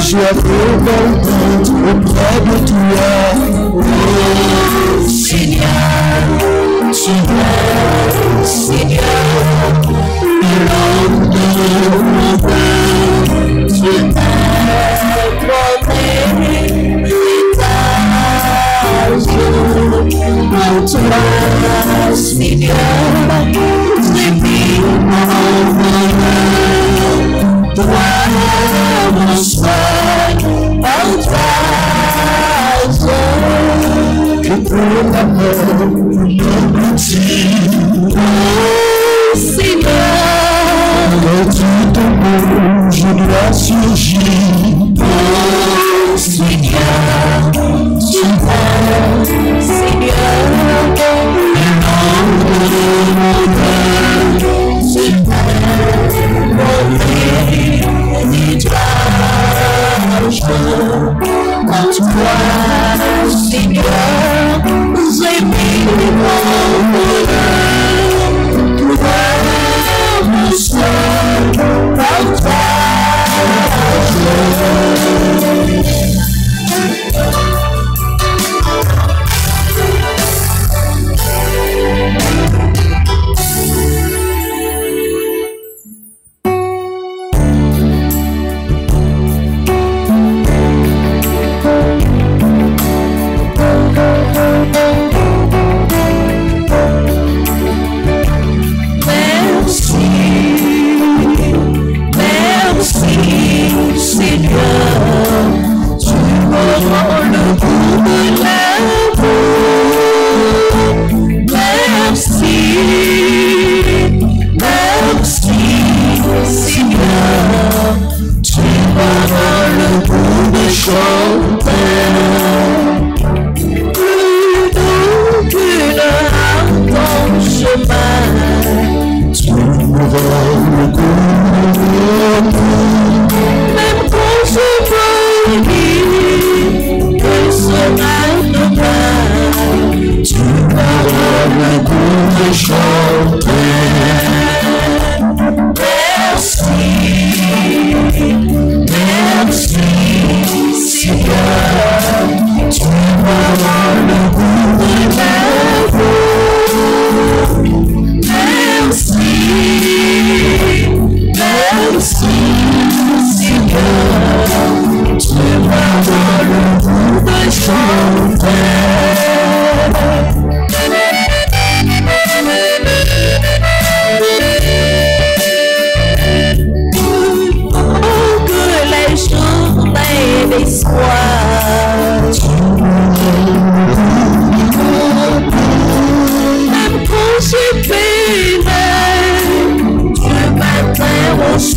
je remonte auprès de toi, oh Seigneur, tu es Seigneur, l'homme de mon cœur, tu es mon héritage. En toi, Seigneur, j'ai mis mon bonheur, toi, mon seul partage. Que pour l'amour m'aboutit, oh Seigneur, dans tout ton nom, je dois surgir, oh Seigneur, tu es Seigneur, le nom de mon cœur, tu es mon héritage. En toi, Seigneur, j'ai mis mon bonheur, toi, mon seul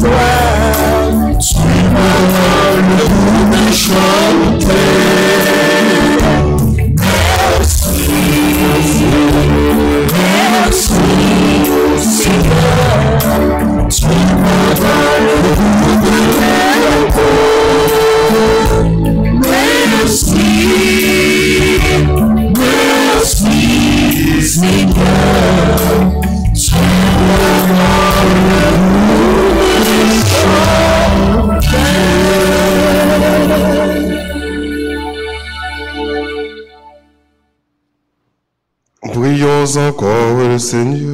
l'histoire, tu me donnes le goût de chanter. Merci, merci, Seigneur, tu me donnes le goût de l'amour. Merci, merci, Seigneur, tu me donnes le goût de chanter. Prions encore le Seigneur.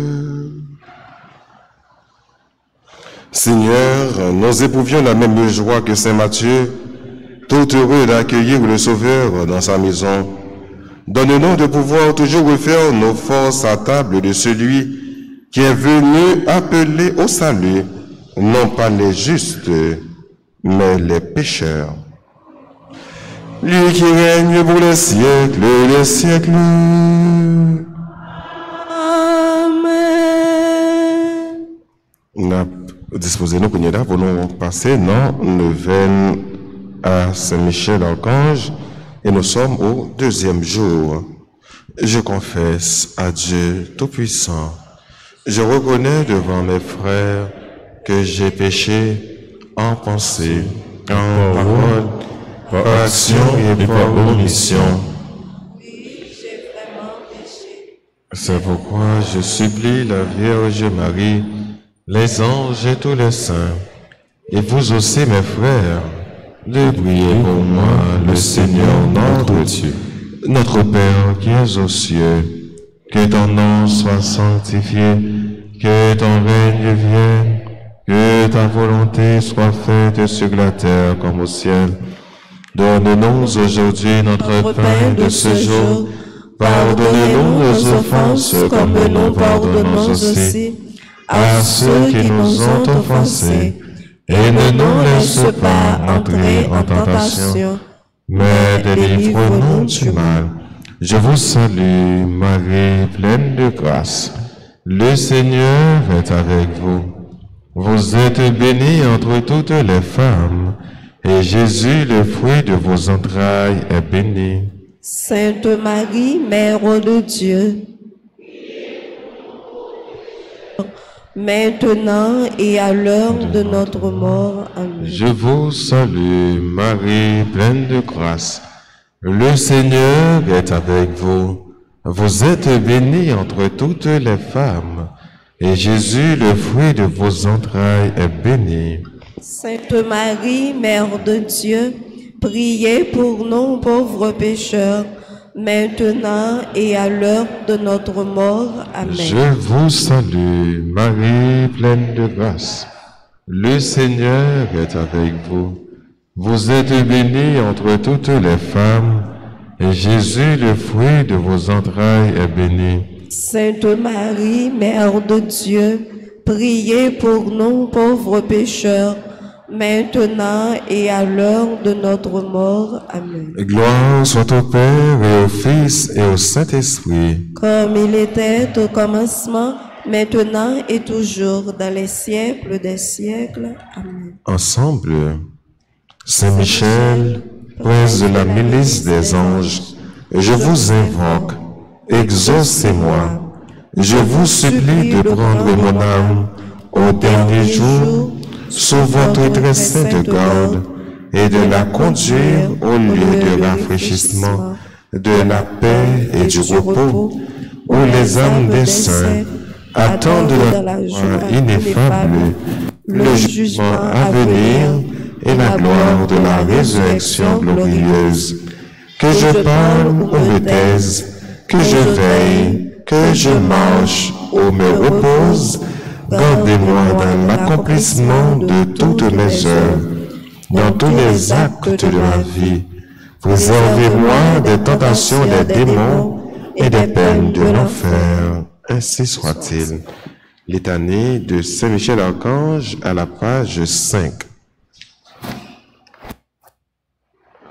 Seigneur, nous éprouvions la même joie que Saint Matthieu, tout heureux d'accueillir le Sauveur dans sa maison. Donne-nous de pouvoir toujours refaire nos forces à table de celui qui est venu appeler au salut, non pas les justes, mais les pécheurs. Lui qui règne pour les siècles des siècles. Amen. Nous disposons pour nous passer dans le veine à Saint-Michel-Archange et nous sommes au deuxième jour. Je confesse à Dieu Tout-Puissant, je reconnais devant mes frères que j'ai péché en pensée, en parole, par action et par omission. C'est pourquoi je supplie la Vierge Marie, les anges et tous les saints, et vous aussi mes frères, de prier pour moi, le Seigneur notre Dieu. Notre Père qui es aux cieux, que ton nom soit sanctifié, que ton règne vienne, que ta volonté soit faite sur la terre comme au ciel. Donne-nous aujourd'hui notre pain de ce jour. Pardonnez-nous nos offenses comme nous pardonnons aussi à ceux qui nous ont offensés. Et ne nous laisse pas entrer en tentation, mais délivre-nous du mal. Je vous salue, Marie, pleine de grâce. Le Seigneur est avec vous. Vous êtes bénie entre toutes les femmes, et Jésus, le fruit de vos entrailles, est béni. Sainte Marie, Mère de Dieu, maintenant et à l'heure de notre mort. Amen. Je vous salue, Marie, pleine de grâce. Le Seigneur est avec vous. Vous êtes bénie entre toutes les femmes, et Jésus, le fruit de vos entrailles, est béni. Sainte Marie, Mère de Dieu, priez pour nous pauvres pécheurs, maintenant et à l'heure de notre mort. Amen. Je vous salue, Marie, pleine de grâce. Le Seigneur est avec vous. Vous êtes bénie entre toutes les femmes, et Jésus, le fruit de vos entrailles, est béni. Sainte Marie, Mère de Dieu, priez pour nous pauvres pécheurs, maintenant et à l'heure de notre mort. Amen. Gloire soit au Père et au Fils et au Saint-Esprit. Comme il était au commencement, maintenant et toujours, dans les siècles des siècles. Amen. Ensemble, Saint Michel, prince de la milice des anges, je vous invoque, exaucez-moi. Je vous supplie de prendre mon âme au dernier jour sous votre très sainte garde et de la conduire au lieu de rafraîchissement, de la paix et du repos, où les âmes des saints attendent la joie ineffable, le jugement à venir et la gloire de la résurrection glorieuse. Que je parle ou me taise, que je veille, que je marche ou me repose, gardez-moi dans l'accomplissement de toutes mes œuvres, dans tous les actes de ma vie. Préservez-moi des tentations des démons et des peines de l'enfer. Ainsi soit-il. Litanie de Saint Michel Archange à la page 5.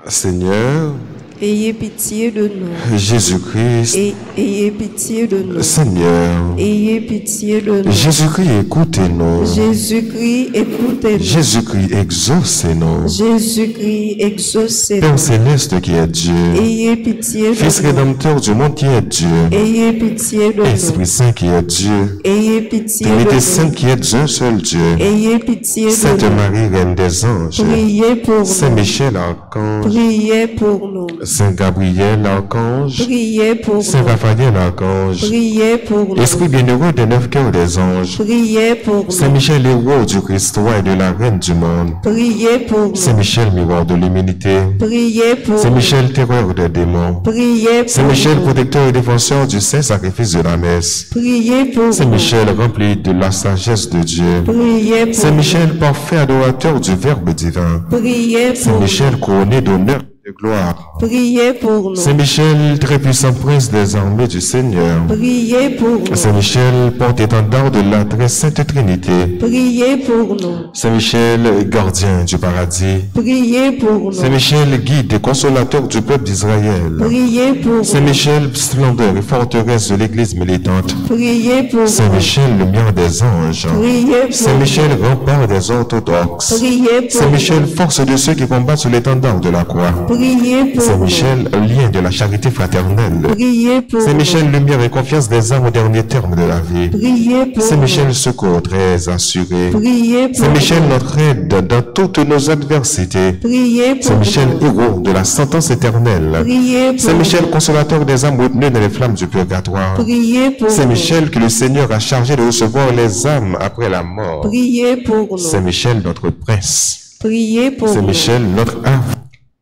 Seigneur, ayez pitié de nous. Jésus-Christ, Et ayez pitié de nous. Seigneur, Ayez pitié de nous. Jésus-Christ, écoutez-nous. Jésus-Christ, écoutez-nous. Jésus-Christ, exaucez-nous. Jésus-Christ, exaucez-nous. Père céleste qui est Dieu, Ayez pitié de Fils nous. rédempteur du monde qui est Dieu, Ayez pitié de nous. Esprit Saint qui est Dieu, Ayez pitié de Trinité nous. Sainte qui est un seul Dieu, Ayez pitié Sainte de nous. Marie, Reine des anges, Priez pour Saint nous. Michel, archange, Priez pour nous. Saint Gabriel, archange, Priez pour Saint nous. Raphaël, archange, Priez pour nous. Esprit bienheureux des neuf cœurs des anges, Priez pour Saint nous. Michel, héros du Christ roi et de la Reine du monde, Priez pour Saint nous. Michel, miroir de l'humilité, Priez pour Saint nous. Michel, terreur des démons, Priez Saint pour Michel, nous. protecteur et défenseur du saint sacrifice de la messe, Priez pour Saint nous. Michel, rempli de la sagesse de Dieu, Priez pour Saint nous. Michel, parfait adorateur du Verbe divin, Priez pour Saint nous. Michel, couronné d'honneur et de gloire, Priez pour nous. Saint Michel, très puissant prince des armées du Seigneur, Priez pour nous. Saint Michel, porte-étendard de la très sainte Trinité, Priez pour nous. Saint Michel, gardien du paradis, Priez pour Saint nous. Michel, guide et consolateur du peuple d'Israël, Priez pour Saint nous. Michel, splendeur et forteresse de l'église militante, Priez pour Saint nous. Michel, lumière des anges, Priez Saint pour Michel, rempart des orthodoxes, nous. Priez pour Saint Michel, nous. force de ceux qui combattent sous l'étendard de la croix, Priez pour Saint nous. Michel, lien de la charité fraternelle, Priez pour Saint nous. Michel, lumière et confiance des âmes au dernier terme de la vie, Priez pour Saint nous. Michel, secours très assuré, Priez pour Saint Michel, nous. notre aide dans toutes nos adversités, Priez pour Saint Michel, nous. héros de la sentence éternelle, Priez pour Saint nous. Michel, consolateur des âmes retenues dans les flammes du purgatoire, Priez pour Saint nous. Michel, que le Seigneur a chargé de recevoir les âmes après la mort, Priez pour Saint nous. Michel, notre prince, Priez pour Saint nous. Michel, notre âme,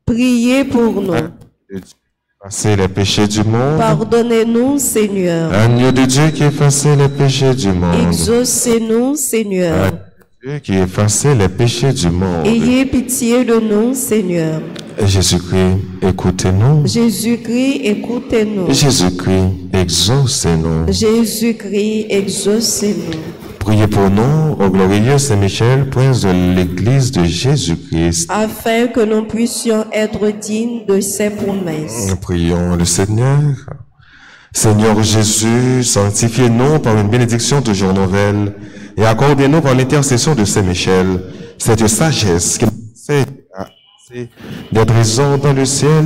Priez pour nous. effacer les péchés du monde, Pardonnez-nous, Seigneur. agneau de Dieu qui effaçait les péchés du monde, Exaucez-nous, Seigneur. Dieu qui effaçait les péchés du monde. Ayez pitié de nous, Seigneur. Jésus-Christ, écoutez-nous. Jésus-Christ, écoutez-nous. Jésus-Christ, exaucez-nous. Jésus-Christ, exaucez-nous. Priez pour nous, au glorieux Saint Michel, prince de l'Église de Jésus-Christ. Afin que nous puissions être dignes de ses promesses. Prions le Seigneur. Seigneur Jésus, sanctifiez-nous par une bénédiction toujours nouvelle et accordez-nous par l'intercession de Saint Michel cette sagesse qui nous fait des trésors dans le ciel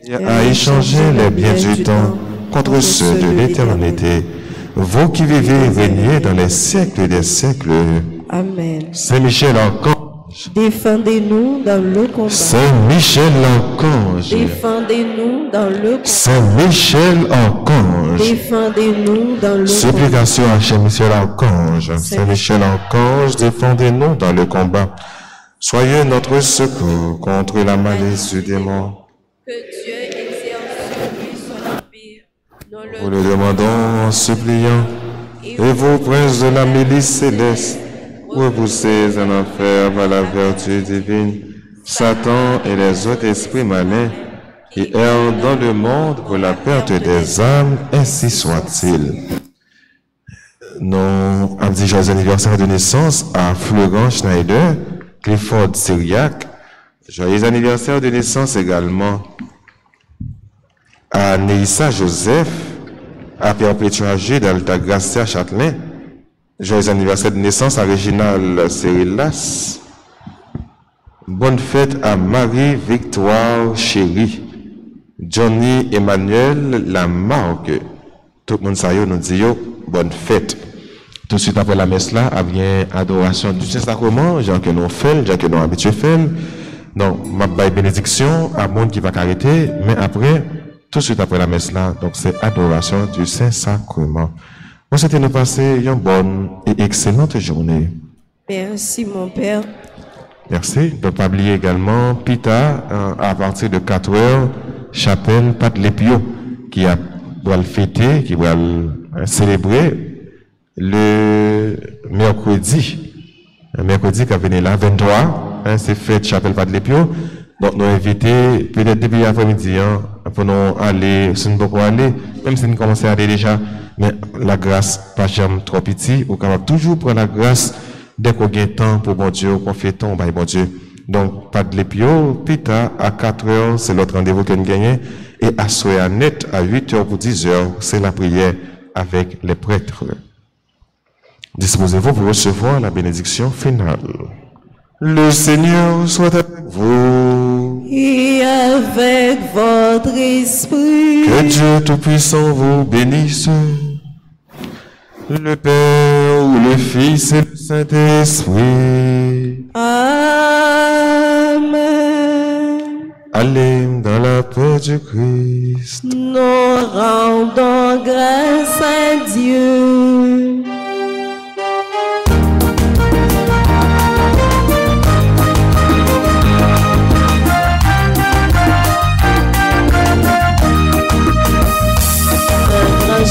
et à échanger les biens du temps contre ceux de l'éternité. Vous qui vivez et régnez dans les siècles des siècles. Amen. Saint Michel Archange. Défendez-nous dans le combat. Saint Michel Archange. Défendez-nous dans le combat. Saint Michel Archange. Défendez-nous dans le combat. Supplication à Saint Michel Archange. Saint Michel Archange, défendez-nous dans le combat. Soyez notre secours contre la malice du démon. Que Dieu exerce sur lui son empire. Nous le demandons en suppliant. Et vous, princes de la milice céleste, repoussez en enfer par la vertu divine Satan et les autres esprits malins qui errent dans le monde pour la perte des âmes, ainsi soit-il. Nous avons dit joyeux anniversaire de naissance à Florent Schneider, Clifford Syriac. Joyeux anniversaire de naissance également à Neissa Joseph, à Perpétua G d'Altagracia Châtelain. Joyeux anniversaire de naissance à Réginal Cérilas. Bonne fête à Marie-Victoire Chéri, Johnny Emmanuel Lamarque. Tout le monde sait, nous dit bonne fête. Tout de suite après la messe là, vient adoration du Saint-Sacrement, genre que nous faisons, genre que nous habitués faisons. Donc, ma bénédiction à monde qui va arrêter, mais après, tout de suite après la messe là, donc c'est adoration du Saint-Sacrement. Moi, c'était nous passer une bonne et excellente journée. Merci, mon Père. Merci. Donc, pas oublier également Pita, à partir de 4 heures, chapelle Pat Lépio, qui doit le fêter, qui doit le célébrer le mercredi. Le mercredi qui a venu là, 23, c'est fête chapelle Pat Lépio. Donc, nous invitons, peut-être depuis l'après-midi, pour nous aller, si nous pouvons aller, même si nous commençons à aller déjà, mais la grâce, pas jamais trop petit, ou capable toujours prendre la grâce dès qu'on a temps pour bon Dieu, qu'on fait temps, bon Dieu. Donc, pas de l'épio, pita à 4 heures, c'est l'autre rendez-vous qu'on gagne. Et à soir net, à 8 heures pour 10 heures, c'est la prière avec les prêtres. Disposez-vous pour recevoir la bénédiction finale. Le Seigneur soit avec vous. Et avec votre esprit. Que Dieu Tout-Puissant vous bénisse. Le Père, le Fils et le Saint-Esprit. Amen. Allez dans la paix du Christ. Nous rendons grâce à Dieu.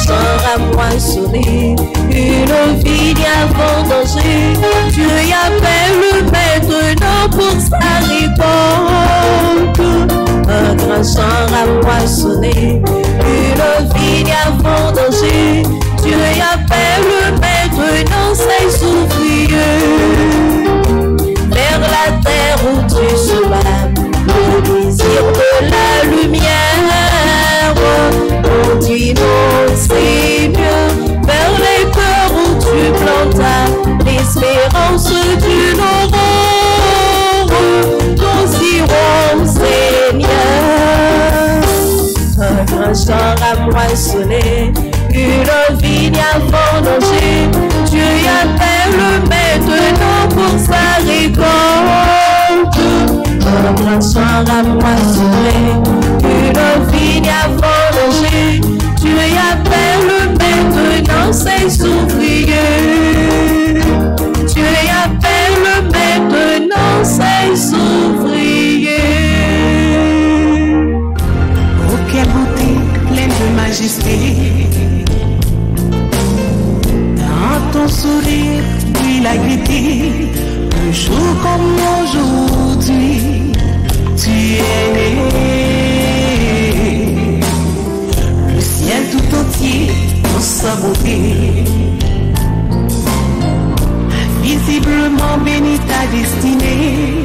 Chant à moissonner, une vigne à vendanger. Dieu appelle maintenant pour sa récolte. Un grand champ à moissonner, une vigne à vendanger. Dieu appelle maintenant ses ouvriers. Vers la terre où Dieu se bat, le désir de la lumière. Conduis-nous, Seigneur, vers les cœurs où tu plantas l'espérance d'une aurore. Nous irons, Seigneur. Un grand champ à moissonner, une vigne à vendanger. Dieu appelle maintenant pour sa récolte. Un grand champ à moissonner, une vigne à vendanger. Dieu appelle maintenant ses ouvriers. Dieu appelle maintenant ses ouvriers. Oh, quelle beauté, pleine de majesté. Dans ton sourire, brille la gaieté. Un jour comme aujourd'hui, tu es né. Le ciel tout entier dans sa beauté. Visiblement béni ta destinée.